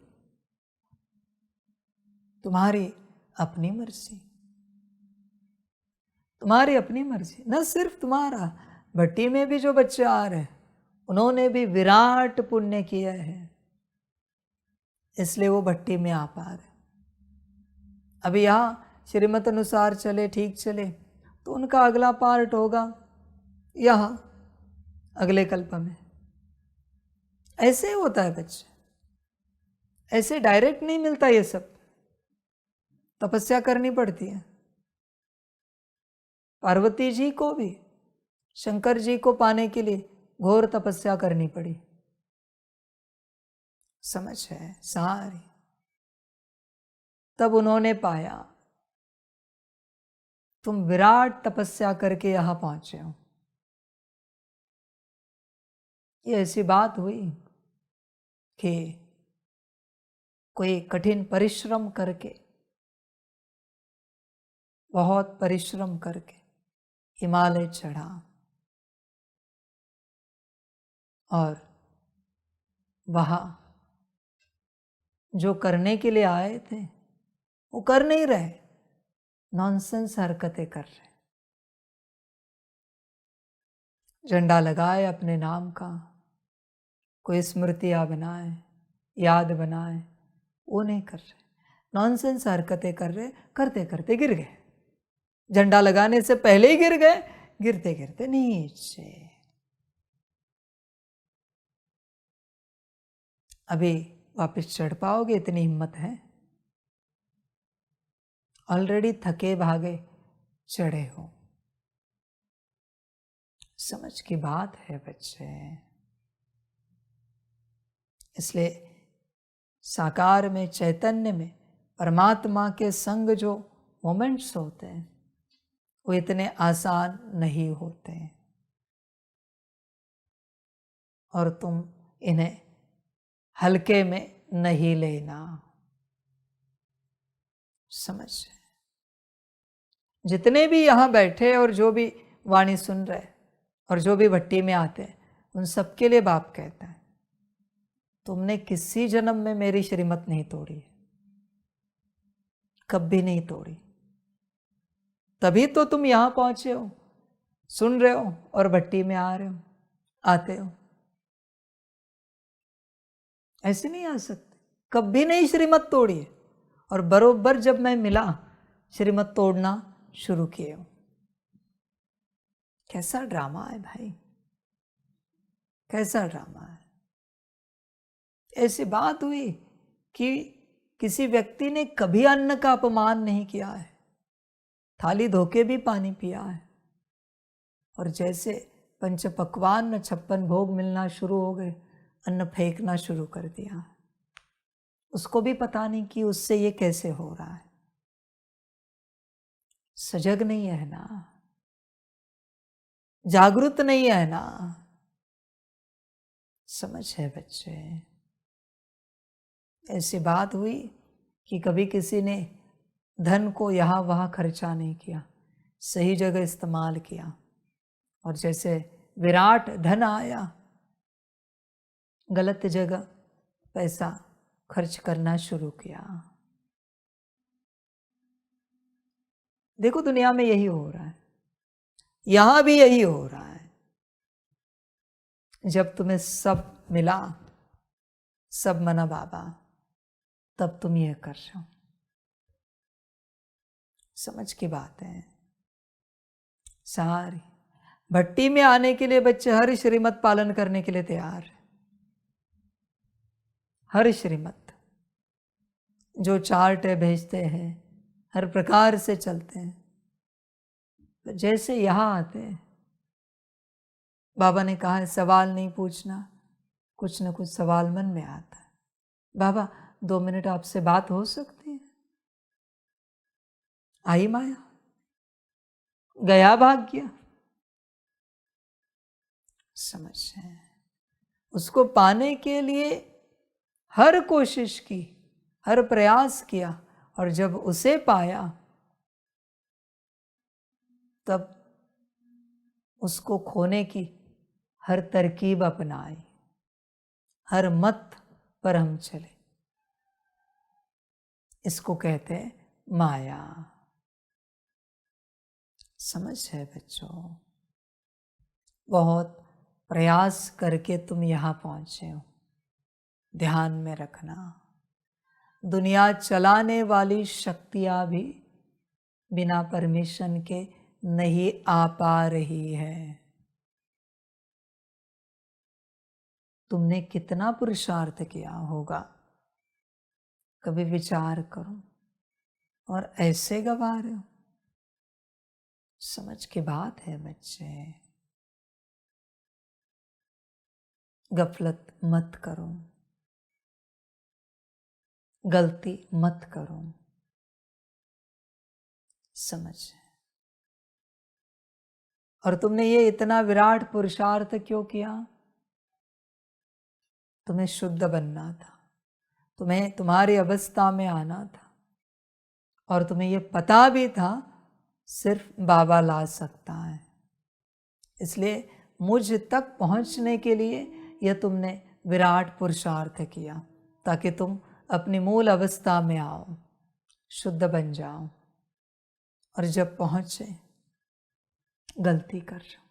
तुम्हारी अपनी मर्जी, तुम्हारी अपनी मर्जी। न सिर्फ तुम्हारा, भट्टी में भी जो बच्चे आ रहे उन्होंने भी विराट पुण्य किया है, इसलिए वो भट्टी में आ पा रहे। अभी यहाँ श्रीमत अनुसार चले, ठीक चले, तो उनका अगला पार्ट होगा यहाँ अगले कल्प में। ऐसे ही होता है बच्चे, ऐसे डायरेक्ट नहीं मिलता। ये सब तपस्या करनी पड़ती है। पार्वती जी को भी शंकर जी को पाने के लिए घोर तपस्या करनी पड़ी। समझ है सारी, तब उन्होंने पाया। तुम विराट तपस्या करके यहां पहुंचे हो। ये ऐसी बात हुई कि कोई कठिन परिश्रम करके, बहुत परिश्रम करके हिमालय चढ़ा, और वहां जो करने के लिए आए थे वो कर नहीं रहे, नॉनसेंस हरकतें कर रहे। झंडा लगाए अपने नाम का, कोई स्मृतियां बनाए, याद बनाए, वो नहीं कर रहे, नॉनसेंस हरकतें कर रहे। करते करते गिर गए, झंडा लगाने से पहले ही गिर गए, गिरते गिरते नीचे। अभी वापस चढ़ पाओगे? इतनी हिम्मत है? ऑलरेडी थके भागे चढ़े हो। समझ की बात है बच्चे। इसलिए साकार में, चैतन्य में परमात्मा के संग जो मोमेंट्स होते हैं वो इतने आसान नहीं होते, और तुम इन्हें हल्के में नहीं लेना। समझ, जितने भी यहाँ बैठे और जो भी वाणी सुन रहे और जो भी भट्टी में आते हैं, उन सबके लिए बाप कहता है, तुमने किसी जन्म में मेरी श्रीमत नहीं तोड़ी, कभी नहीं तोड़ी। तभी तो तुम यहाँ पहुंचे हो, सुन रहे हो और भट्टी में आ रहे हो, आते हो। ऐसे नहीं आ सकते, कभी नहीं श्रीमत तोड़ी है। और बरोबर जब मैं मिला, श्रीमत तोड़ना शुरू किए हो। कैसा ड्रामा है भाई, कैसा ड्रामा है। ऐसी बात हुई कि किसी व्यक्ति ने कभी अन्न का अपमान नहीं किया है, थाली धोके भी पानी पिया है, और जैसे पंच पकवान 56 भोग मिलना शुरू हो गए, अन्न फेंकना शुरू कर दिया। उसको भी पता नहीं कि उससे ये कैसे हो रहा है। सजग नहीं है ना, जागृत नहीं है ना। समझ है बच्चे। ऐसी बात हुई कि कभी किसी ने धन को यहाँ वहाँ खर्चा नहीं किया, सही जगह इस्तेमाल किया, और जैसे विराट धन आया, गलत जगह पैसा खर्च करना शुरू किया। देखो दुनिया में यही हो रहा है, यहां भी यही हो रहा है। जब तुम्हें सब मिला, सब मना बाबा, तब तुम ये कर रहे हो। समझ की बात है सारी। भट्टी में आने के लिए बच्चे हर श्रीमत पालन करने के लिए तैयार है। हर श्रीमत जो चार्ट भेजते हैं, हर प्रकार से चलते हैं। तो जैसे यहाँ आते हैं, बाबा ने कहा है सवाल नहीं पूछना, कुछ न कुछ सवाल मन में आता है। बाबा 2 मिनट आपसे बात हो सकती है? आई माया, गया भाग्य। समझ है। उसको पाने के लिए हर कोशिश की, हर प्रयास किया, और जब उसे पाया तब उसको खोने की हर तरकीब अपनाई, हर मत पर हम चले। इसको कहते हैं माया। समझ है बच्चों। बहुत प्रयास करके तुम यहाँ पहुंचे हो। ध्यान में रखना, दुनिया चलाने वाली शक्तियां भी बिना परमिशन के नहीं आ पा रही है। तुमने कितना पुरुषार्थ किया होगा, कभी विचार करो, और ऐसे गवा रहे हो। समझ की बात है बच्चे। गफलत मत करो, गलती मत करो। समझ। और तुमने ये इतना विराट पुरुषार्थ क्यों किया? तुम्हें शुद्ध बनना था, तुम्हें तुम्हारी अवस्था में आना था, और तुम्हें ये पता भी था सिर्फ बाबा ला सकता है। इसलिए मुझ तक पहुंचने के लिए यह तुमने विराट पुरुषार्थ किया, ताकि तुम अपनी मूल अवस्था में आओ, शुद्ध बन जाओ। और जब पहुंचे गलती कर रहे हो।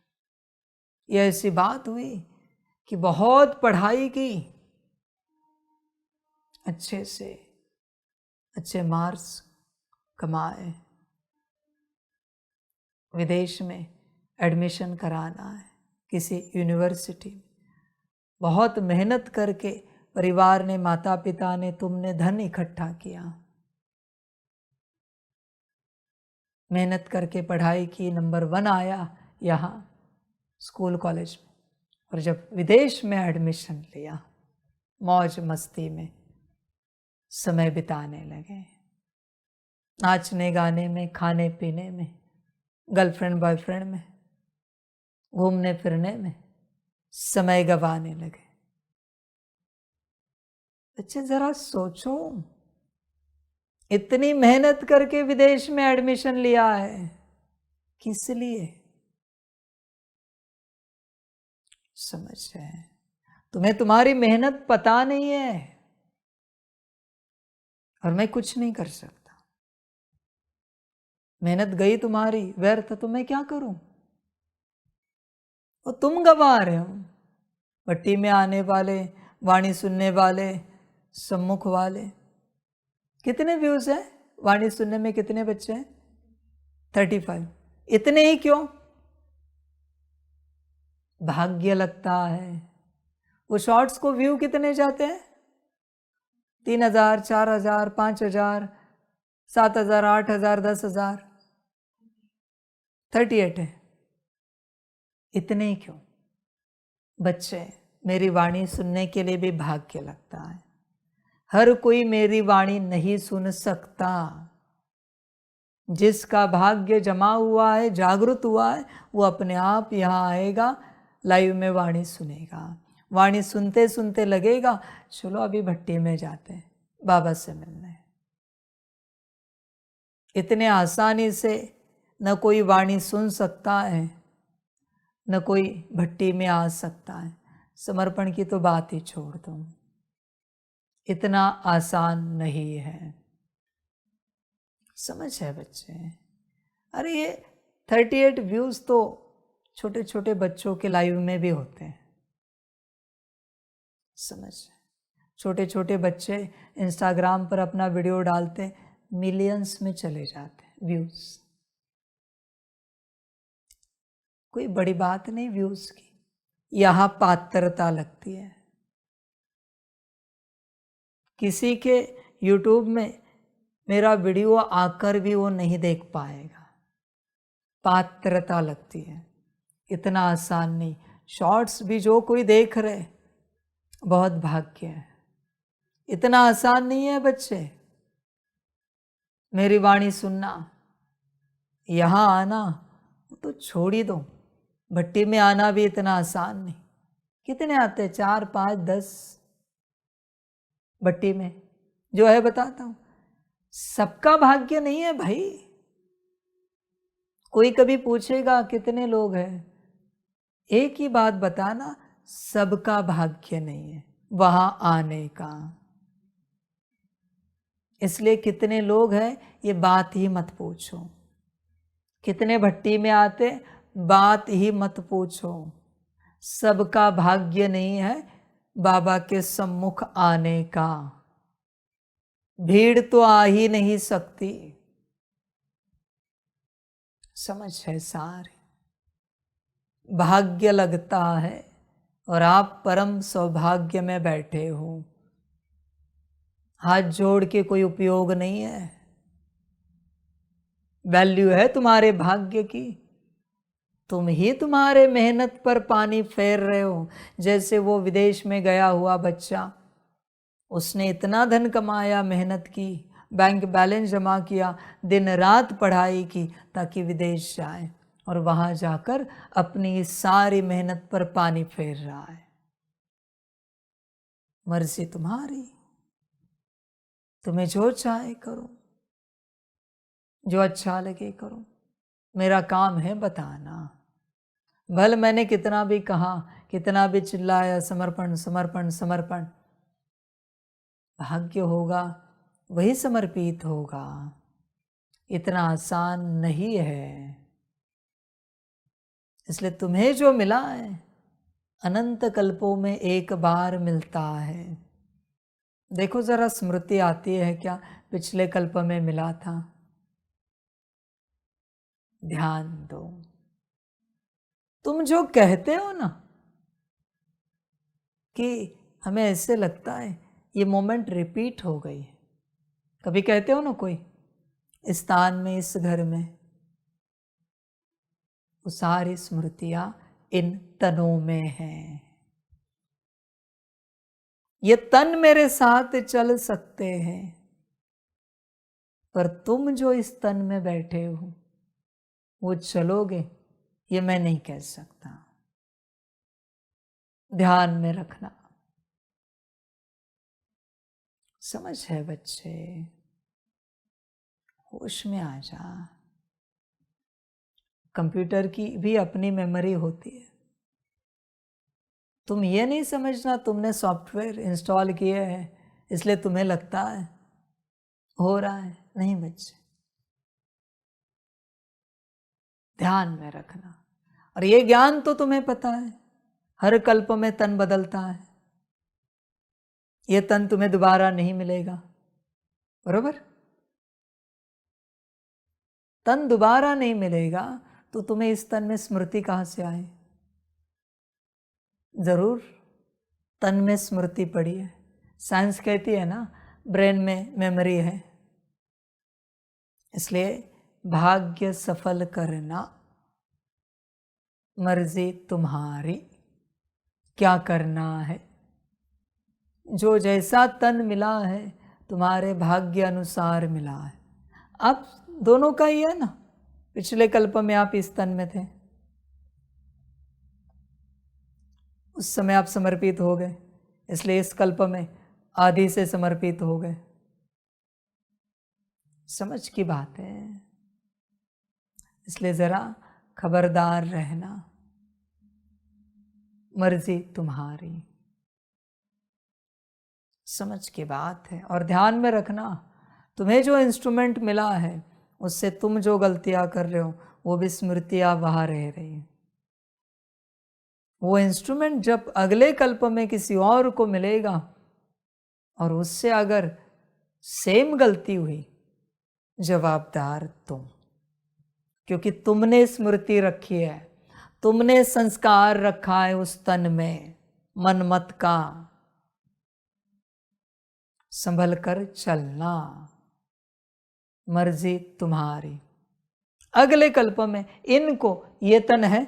यह ऐसी बात हुई कि बहुत पढ़ाई की, अच्छे से अच्छे मार्क्स कमाए, विदेश में एडमिशन कराना है किसी यूनिवर्सिटी में, बहुत मेहनत करके परिवार ने, माता पिता ने, तुमने धन इकट्ठा किया, मेहनत करके पढ़ाई की, नंबर 1 आया यहाँ स्कूल कॉलेज में, और जब विदेश में एडमिशन लिया, मौज मस्ती में समय बिताने लगे, नाचने गाने में, खाने पीने में, गर्लफ्रेंड बॉयफ्रेंड में, घूमने फिरने में समय गंवाने लगे। बच्चे जरा सोचो, इतनी मेहनत करके विदेश में एडमिशन लिया है, किस लिए? समझ है, तुम्हें तुम्हारी मेहनत पता नहीं है और मैं कुछ नहीं कर सकता। मेहनत गई तुम्हारी व्यर्थ, तो मैं क्या करूं? और तुम गवा रहे हो। भट्टी में आने वाले, वाणी सुनने वाले, सम्मुख वाले, कितने व्यूज है? वाणी सुनने में कितने बच्चे हैं? 35। इतने ही क्यों? भाग्य लगता है। वो शॉर्ट्स को व्यू कितने जाते हैं? 3000, 4000, 5000, 7000, 8000, 10,000। 38 है। इतने ही क्यों? बच्चे, मेरी वाणी सुनने के लिए भी भाग्य लगता है। हर कोई मेरी वाणी नहीं सुन सकता। जिसका भाग्य जमा हुआ है, जागृत हुआ है, वो अपने आप यहाँ आएगा, लाइव में वाणी सुनेगा। वाणी सुनते सुनते लगेगा चलो अभी भट्टी में जाते हैं बाबा से मिलने। इतने आसानी से न कोई वाणी सुन सकता है, न कोई भट्टी में आ सकता है। समर्पण की तो बात ही छोड़ दो, इतना आसान नहीं है। समझ है बच्चे? अरे ये 38 व्यूज तो छोटे छोटे बच्चों के लाइव में भी होते हैं। समझ, छोटे छोटे बच्चे इंस्टाग्राम पर अपना वीडियो डालते, मिलियंस में चले जाते हैं व्यूज। कोई बड़ी बात नहीं व्यूज की, यहां पात्रता लगती है। किसी के यूट्यूब में मेरा वीडियो आकर भी वो नहीं देख पाएगा, पात्रता लगती है। इतना आसान नहीं। शॉर्ट्स भी जो कोई देख रहे, बहुत भाग्य है। इतना आसान नहीं है बच्चे। मेरी वाणी सुनना, यहां आना तो छोड़ ही दो, भट्टी में आना भी इतना आसान नहीं। कितने आते हैं? 4, 5, 10 भट्टी में जो है बताता हूं। सबका भाग्य नहीं है भाई। कोई कभी पूछेगा कितने लोग हैं, एक ही बात बताना, सबका भाग्य नहीं है वहां आने का। इसलिए कितने लोग हैं ये बात ही मत पूछो, कितने भट्टी में आते बात ही मत पूछो। सबका भाग्य नहीं है बाबा के सम्मुख आने का। भीड़ तो आ ही नहीं सकती। समझ है सारे? भाग्य लगता है और आप परम सौभाग्य में बैठे हो। हाथ जोड़ के कोई उपयोग नहीं है। वैल्यू है तुम्हारे भाग्य की। तुम ही तुम्हारे मेहनत पर पानी फेर रहे हो। जैसे वो विदेश में गया हुआ बच्चा, उसने इतना धन कमाया, मेहनत की, बैंक बैलेंस जमा किया, दिन रात पढ़ाई की ताकि विदेश जाए, और वहां जाकर अपनी सारी मेहनत पर पानी फेर रहा है। मर्जी तुम्हारी, तुम्हें जो चाहे करो, जो अच्छा लगे करो। मेरा काम है बताना। भले मैंने कितना भी कहा, कितना भी चिल्लाया, समर्पण समर्पण समर्पण, भाग्य होगा वही समर्पित होगा। इतना आसान नहीं है। इसलिए तुम्हें जो मिला है अनंत कल्पों में एक बार मिलता है। देखो जरा, स्मृति आती है क्या पिछले कल्प में मिला था? ध्यान दो। तुम जो कहते हो ना कि हमें ऐसे लगता है ये मोमेंट रिपीट हो गई है, कभी कहते हो ना कोई, इस स्थान में, इस घर में, वो सारी स्मृतियां इन तनों में हैं। ये तन मेरे साथ चल सकते हैं, पर तुम जो इस तन में बैठे हो वो चलोगे ये मैं नहीं कह सकता। ध्यान में रखना। समझ है बच्चे? होश में आ जा। कंप्यूटर की भी अपनी मेमोरी होती है। तुम ये नहीं समझना तुमने सॉफ्टवेयर इंस्टॉल किए हैं इसलिए तुम्हें लगता है हो रहा है। नहीं बच्चे, ध्यान में रखना। और ये ज्ञान तो तुम्हें पता है, हर कल्प में तन बदलता है। ये तन तुम्हें दोबारा नहीं मिलेगा, बरोबर? तन दोबारा नहीं मिलेगा तो तुम्हें इस तन में स्मृति कहां से आए? जरूर तन में स्मृति पड़ी है। साइंस कहती है ना ब्रेन में मेमोरी है। इसलिए भाग्य सफल करना मर्जी तुम्हारी, क्या करना है। जो जैसा तन मिला है तुम्हारे भाग्य अनुसार मिला है। अब दोनों का ही है ना। पिछले कल्प में आप इस तन में थे, उस समय आप समर्पित हो गए, इसलिए इस कल्प में आदि से समर्पित हो गए। समझ की बात है। इसलिए जरा खबरदार रहना, मर्जी तुम्हारी। समझ की बात है। और ध्यान में रखना, तुम्हें जो इंस्ट्रूमेंट मिला है उससे तुम जो गलतियां कर रहे हो वो भी स्मृतियां वहां रह रही है। वो इंस्ट्रूमेंट जब अगले कल्प में किसी और को मिलेगा और उससे अगर सेम गलती हुई, जवाबदार तुम, क्योंकि तुमने स्मृति रखी है, तुमने संस्कार रखा है उस तन में। मनमत का संभल कर चलना, मर्जी तुम्हारी। अगले कल्प में इनको ये तन है,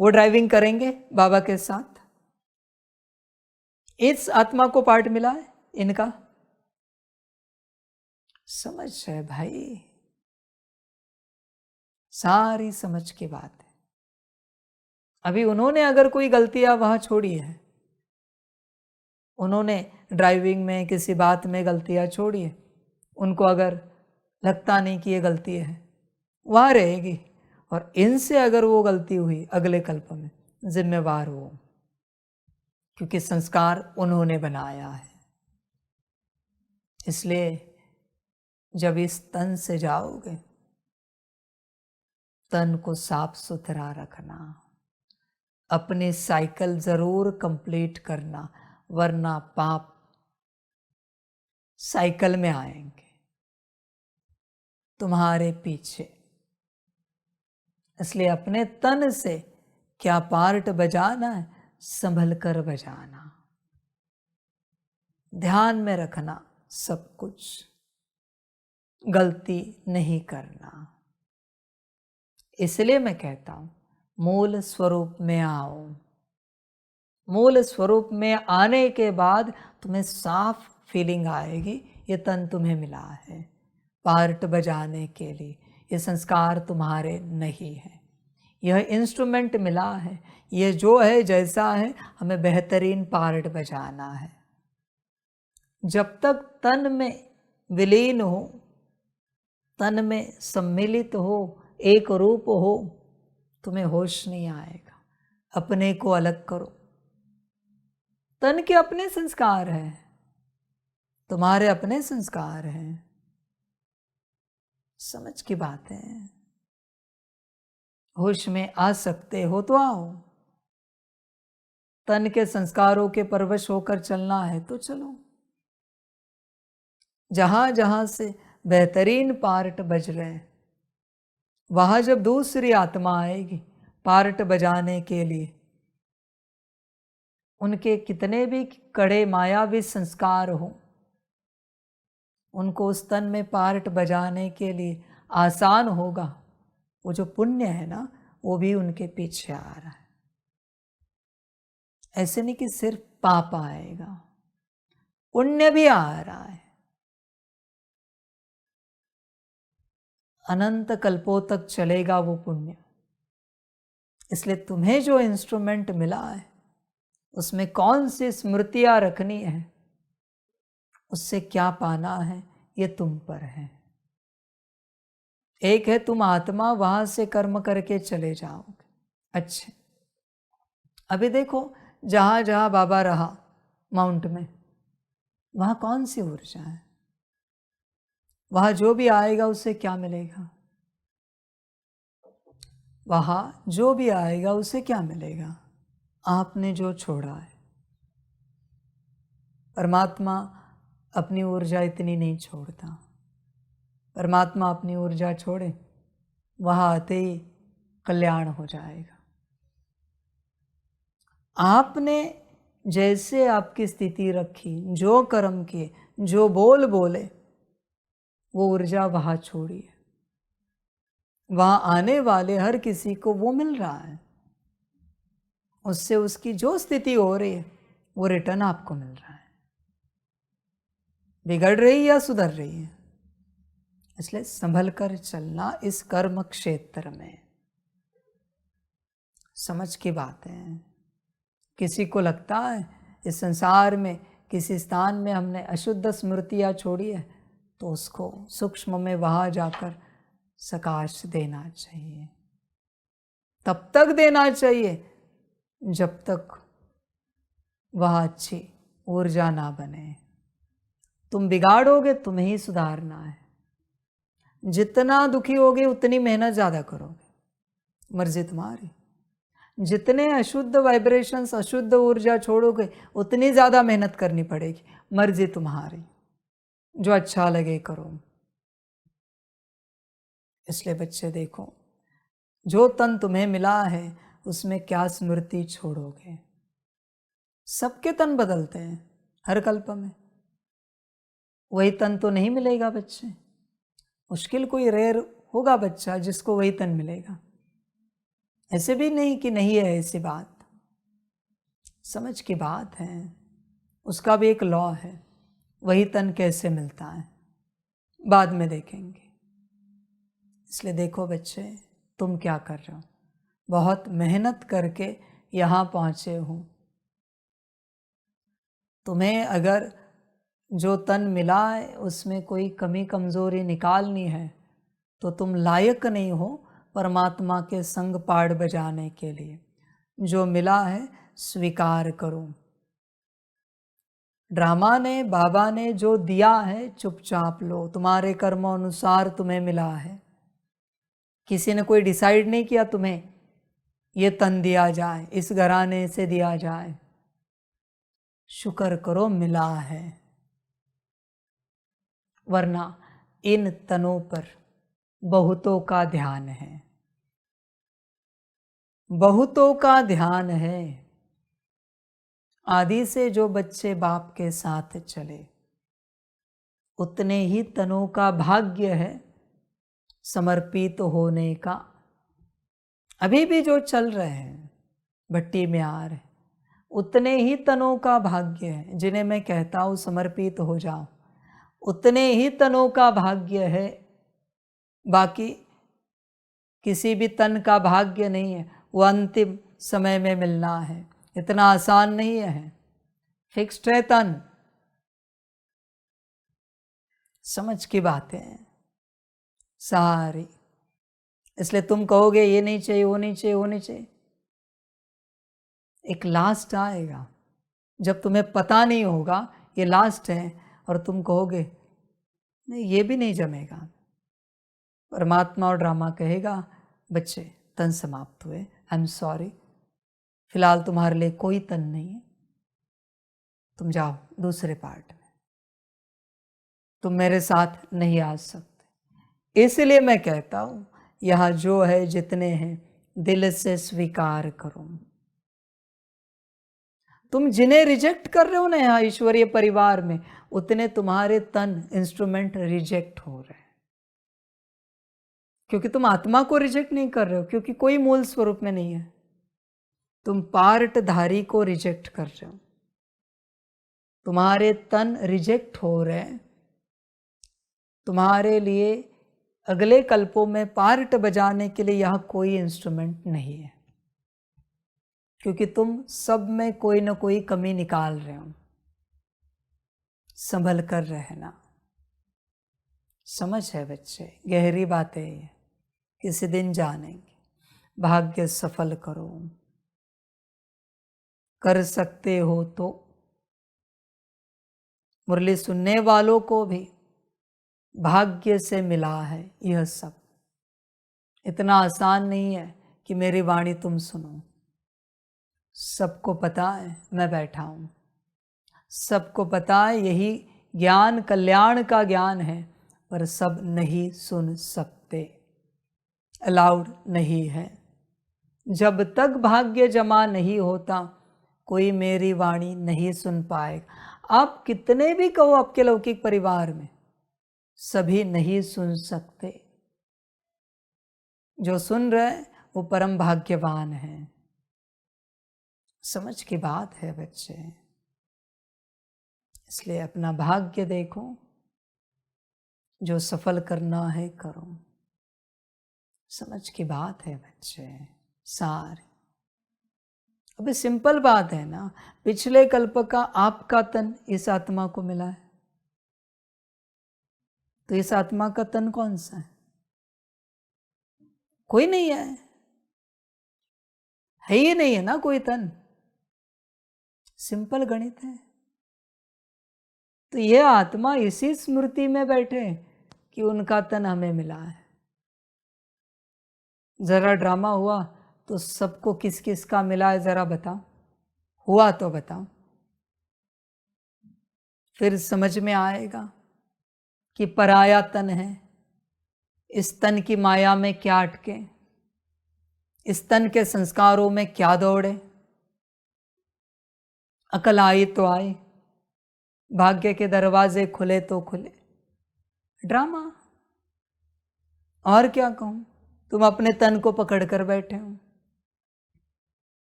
वो ड्राइविंग करेंगे बाबा के साथ। इस आत्मा को पार्ट मिला है इनका। समझ है भाई, सारी समझ की बात है। अभी उन्होंने अगर कोई गलतियां वहां छोड़ी है, उन्होंने ड्राइविंग में किसी बात में गलतियां छोड़ी है, उनको अगर लगता नहीं कि ये गलती है, वहां रहेगी। और इनसे अगर वो गलती हुई अगले कल्प में, जिम्मेवार हो, क्योंकि संस्कार उन्होंने बनाया है। इसलिए जब इस तन से जाओगे, तन को साफ सुथरा रखना, अपनी साइकिल जरूर कंप्लीट करना, वरना पाप साइकिल में आएंगे तुम्हारे पीछे। इसलिए अपने तन से क्या पार्ट बजाना है, संभल कर बजाना, ध्यान में रखना, सब कुछ गलती नहीं करना। इसलिए मैं कहता हूं मूल स्वरूप में आओ। मूल स्वरूप में आने के बाद तुम्हें साफ फीलिंग आएगी, ये तन तुम्हें मिला है पार्ट बजाने के लिए, ये संस्कार तुम्हारे नहीं है, यह इंस्ट्रूमेंट मिला है, ये जो है जैसा है, हमें बेहतरीन पार्ट बजाना है। जब तक तन में विलीन हो, तन में सम्मिलित हो, एक रूप हो, तुम्हें होश नहीं आएगा। अपने को अलग करो। तन के अपने संस्कार हैं, तुम्हारे अपने संस्कार हैं। समझ की बात है। होश में आ सकते हो तो आओ। तन के संस्कारों के परवश होकर चलना है तो चलो। जहां जहां से बेहतरीन पार्ट बज रहे हैं, वहां जब दूसरी आत्मा आएगी पार्ट बजाने के लिए, उनके कितने भी कड़े मायावी संस्कार हो, उनको उस तन में पार्ट बजाने के लिए आसान होगा, वो जो पुण्य है ना, वो भी उनके पीछे आ रहा है। ऐसे नहीं कि सिर्फ पाप आएगा, पुण्य भी आ रहा है। अनंत कल्पों तक चलेगा वो पुण्य। इसलिए तुम्हें जो इंस्ट्रूमेंट मिला है, उसमें कौन सी स्मृतियां रखनी है, उससे क्या पाना है, ये तुम पर है। एक है तुम आत्मा, वहां से कर्म करके चले जाओगे। अच्छे, अभी देखो, जहां जहां बाबा रहा माउंट में, वहां कौन सी ऊर्जा है? वहां जो भी आएगा उससे क्या मिलेगा? वहां जो भी आएगा उसे क्या मिलेगा? आपने जो छोड़ा है। परमात्मा अपनी ऊर्जा इतनी नहीं छोड़ता। परमात्मा अपनी ऊर्जा छोड़े, वहां आते ही कल्याण हो जाएगा। आपने जैसे आपकी स्थिति रखी, जो कर्म किए, जो बोल बोले, वो ऊर्जा वहां छोड़िए। वहां आने वाले हर किसी को वो मिल रहा है, उससे उसकी जो स्थिति हो रही है वो रिटर्न आपको मिल रहा है, बिगड़ रही या सुधर रही है। इसलिए संभल कर चलना इस कर्म क्षेत्र में। समझ की बात है। किसी को लगता है इस संसार में किसी स्थान में हमने अशुद्ध स्मृतियां छोड़ी है, तो उसको सूक्ष्म में वहां जाकर सकाश देना चाहिए। तब तक देना चाहिए जब तक वह अच्छी ऊर्जा ना बने। तुम बिगाड़ोगे, तुम्हें ही सुधारना है। जितना दुखी होगे उतनी मेहनत ज़्यादा करोगे, मर्जी तुम्हारी। जितने अशुद्ध वाइब्रेशंस, अशुद्ध ऊर्जा छोड़ोगे, उतनी ज़्यादा मेहनत करनी पड़ेगी, मर्जी तुम्हारी। जो अच्छा लगे करो। इसलिए बच्चे देखो, जो तन तुम्हें मिला है उसमें क्या स्मृति छोड़ोगे। सबके तन बदलते हैं हर कल्प में, वही तन तो नहीं मिलेगा बच्चे। मुश्किल कोई रेयर होगा बच्चा जिसको वही तन मिलेगा। ऐसे भी नहीं कि नहीं है ऐसी बात, समझ की बात है। उसका भी एक लॉ है, वही तन कैसे मिलता है बाद में देखेंगे। इसलिए देखो बच्चे, तुम क्या कर रहे हो, बहुत मेहनत करके यहाँ पहुँचे हो। तुम्हें अगर जो तन मिला है उसमें कोई कमी कमज़ोरी निकालनी है, तो तुम लायक नहीं हो परमात्मा के संग पाड़ बजाने के लिए। जो मिला है स्वीकार करो। ड्रामा ने, बाबा ने जो दिया है चुपचाप लो, तुम्हारे कर्मों अनुसार तुम्हें मिला है। किसी ने कोई डिसाइड नहीं किया तुम्हें ये तन दिया जाए, इस घराने से दिया जाए। शुक्र करो मिला है, वरना इन तनों पर बहुतों का ध्यान है, बहुतों का ध्यान है। आदि से जो बच्चे बाप के साथ चले, उतने ही तनों का भाग्य है समर्पित होने का। अभी भी जो चल रहे हैं भट्टी में आ रहे, उतने ही तनों का भाग्य है जिन्हें मैं कहता हूँ समर्पित हो जाओ। उतने ही तनों का भाग्य है, बाकी किसी भी तन का भाग्य नहीं है। वो अंतिम समय में मिलना है, इतना आसान नहीं है। फिक्स्ड है तन, समझ की बातें हैं सारी। इसलिए तुम कहोगे ये नहीं चाहिए, वो नहीं चाहिए, वो नहीं चाहिए। एक लास्ट आएगा जब तुम्हें पता नहीं होगा ये लास्ट है, और तुम कहोगे नहीं ये भी नहीं जमेगा। परमात्मा और ड्रामा कहेगा बच्चे तन समाप्त हुए, आई एम सॉरी, फिलहाल तुम्हारे लिए कोई तन नहीं है, तुम जाओ दूसरे पार्ट में, तुम मेरे साथ नहीं आ सकते। इसलिए मैं कहता हूं यहाँ जो है जितने हैं दिल से स्वीकार करो। तुम जिन्हें रिजेक्ट कर रहे हो ना यहाँ ईश्वरीय परिवार में, उतने तुम्हारे तन इंस्ट्रूमेंट रिजेक्ट हो रहे हैं, क्योंकि तुम आत्मा को रिजेक्ट नहीं कर रहे हो, क्योंकि कोई मूल स्वरूप में नहीं है। तुम पार्टधारी को रिजेक्ट कर रहे हो। तुम्हारे तन रिजेक्ट हो रहे हैं। तुम्हारे लिए अगले कल्पों में पार्ट बजाने के लिए यह कोई इंस्ट्रूमेंट नहीं है, क्योंकि तुम सब में कोई ना कोई कमी निकाल रहे हो। संभल कर रहना। समझ है बच्चे, गहरी बात है ये, किसी दिन जानेंगे। भाग्य सफल करो, कर सकते हो तो। मुरली सुनने वालों को भी भाग्य से मिला है यह सब। इतना आसान नहीं है कि मेरी वाणी तुम सुनो। सबको पता है मैं बैठा हूं, सबको पता है यही ज्ञान कल्याण का ज्ञान है, पर सब नहीं सुन सकते, अलाउड नहीं है। जब तक भाग्य जमा नहीं होता कोई मेरी वाणी नहीं सुन पाएगा। आप कितने भी कहो आपके लौकिक परिवार में, सभी नहीं सुन सकते। जो सुन रहे वो परम भाग्यवान है। समझ की बात है बच्चे। इसलिए अपना भाग्य देखो, जो सफल करना है करो। समझ की बात है बच्चे सारे। अभी सिंपल बात है ना, पिछले कल्प का आपका तन इस आत्मा को मिला है, तो इस आत्मा का तन कौन सा है? कोई नहीं है ही नहीं है ना कोई तन। सिंपल गणित है। तो ये आत्मा इसी स्मृति में बैठे कि उनका तन हमें मिला है। जरा ड्रामा हुआ तो सबको किस किस का मिला है जरा बताओ, हुआ तो बताओ, फिर समझ में आएगा कि पराया तन है। इस तन की माया में क्या अटके, इस तन के संस्कारों में क्या दौड़े। अकल आई तो आई, भाग्य के दरवाजे खुले तो खुले। ड्रामा, और क्या कहूं। तुम अपने तन को पकड़ कर बैठे हो।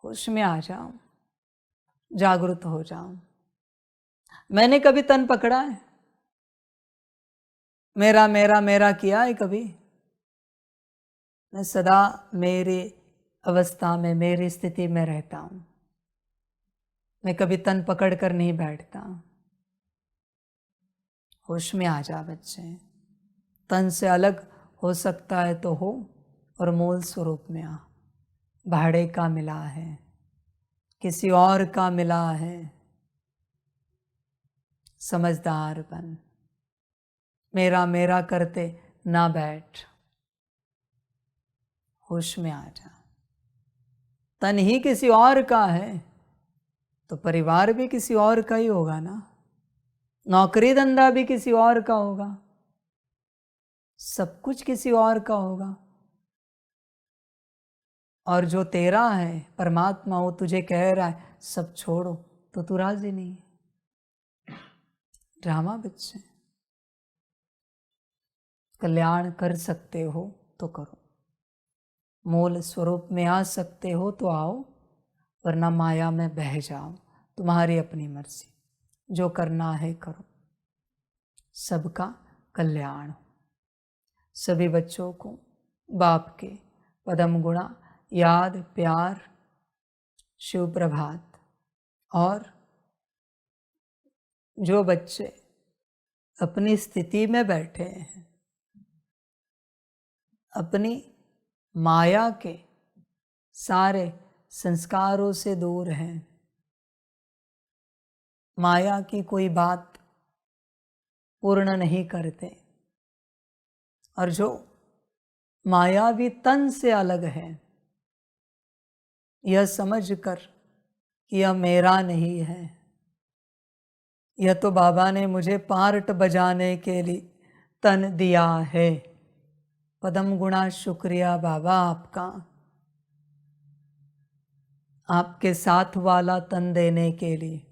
होश में आ जाओ, जागरूक हो जाओ। मैंने कभी तन पकड़ा है? मेरा मेरा मेरा किया है कभी? मैं सदा मेरी अवस्था में, मेरी स्थिति में रहता हूं। मैं कभी तन पकड़ कर नहीं बैठता। होश में आ जा बच्चे। तन से अलग हो सकता है तो हो, और मूल स्वरूप में आ। भाड़े का मिला है, किसी और का मिला है। समझदार बन, मेरा मेरा करते ना बैठ। होश में आ जा। तन ही किसी और का है तो परिवार भी किसी और का ही होगा ना, नौकरी धंधा भी किसी और का होगा, सब कुछ किसी और का होगा। और जो तेरा है परमात्मा, वो तुझे कह रहा है सब छोड़ो, तो तू राजी नहीं है। ड्रामा बच्चे। कल्याण कर सकते हो तो करो, मूल स्वरूप में आ सकते हो तो आओ, वरना माया में बह जाओ। तुम्हारी अपनी मर्जी, जो करना है करो। सबका कल्याण हो। सभी बच्चों को बाप के पदम गुणा याद प्यार, शिव प्रभात। और जो बच्चे अपनी स्थिति में बैठे हैं, अपनी माया के सारे संस्कारों से दूर हैं, माया की कोई बात पूर्ण नहीं करते, और जो मायावी तन से अलग है, यह समझकर कि यह मेरा नहीं है, यह तो बाबा ने मुझे पार्ट बजाने के लिए तन दिया है। पदम गुणा शुक्रिया बाबा आपका, आपके साथ वाला तन देने के लिए।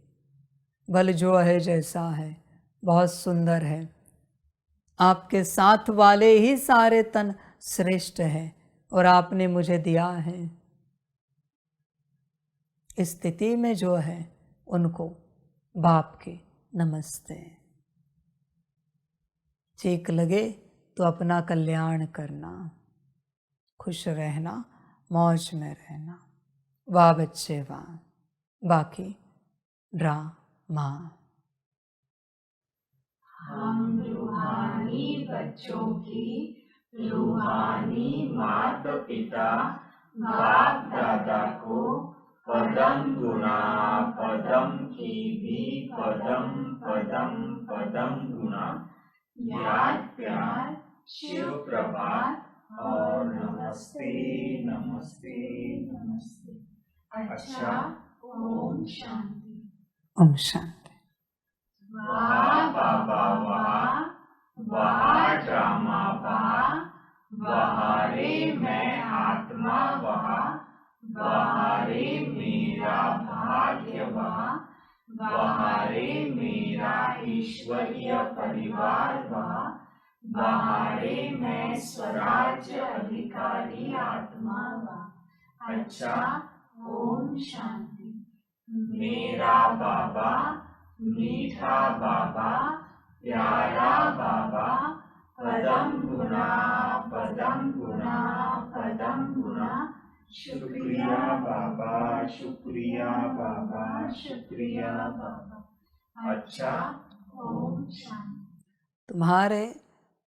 भल जो है जैसा है, बहुत सुंदर है, आपके साथ वाले ही सारे तन श्रेष्ठ है और आपने मुझे दिया है। इस स्थिति में जो है उनको बाप की नमस्ते। ठीक लगे तो अपना कल्याण करना, खुश रहना, मौज में रहना। वाह बच्चे वाह, बाकी ड्रामा। हम रूहानी बच्चों की रूहानी माता पिता बाप दादा को पदम गुना पदम की भी पदम पदम पदम गुना याद प्यार शिव प्रभात और नमस्ते नमस्ते नमस्ते। अच्छा, ओम शांति। ओम शांति। वाह बाबा वाह, वाह ड्रामा वाह, वहारे मैं आत्मा वाह, वहारे मेरा भाग्य वाह, वहारे मेरा ईश्वरीय परिवार वाह, वहारे मैं स्वराज्य अधिकारी आत्मा वाह। अच्छा, ओम शांति। मेरा बाबा मीठा बाबा, प्यारा बाबा, पदम गुना पदम गुना पदम गुना। शुक्रिया बाबा, शुक्रिया बाबा, शुक्रिया बाबा। अच्छा, ओम शांति। तुम्हारे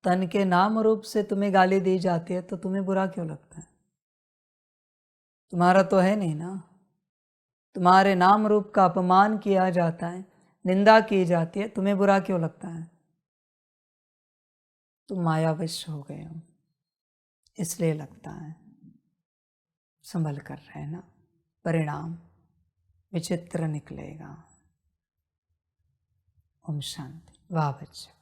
तन के नाम रूप से तुम्हें गाली दी जाती है तो तुम्हें बुरा क्यों लगता है? तुम्हारा तो है नहीं ना। तुम्हारे नाम रूप का अपमान किया जाता है, निंदा की जाती है, तुम्हें बुरा क्यों लगता है? तुम मायावश हो गए हो, इसलिए लगता है। संभल कर रहना, परिणाम विचित्र निकलेगा। ओम शांति। वाह बच्चे।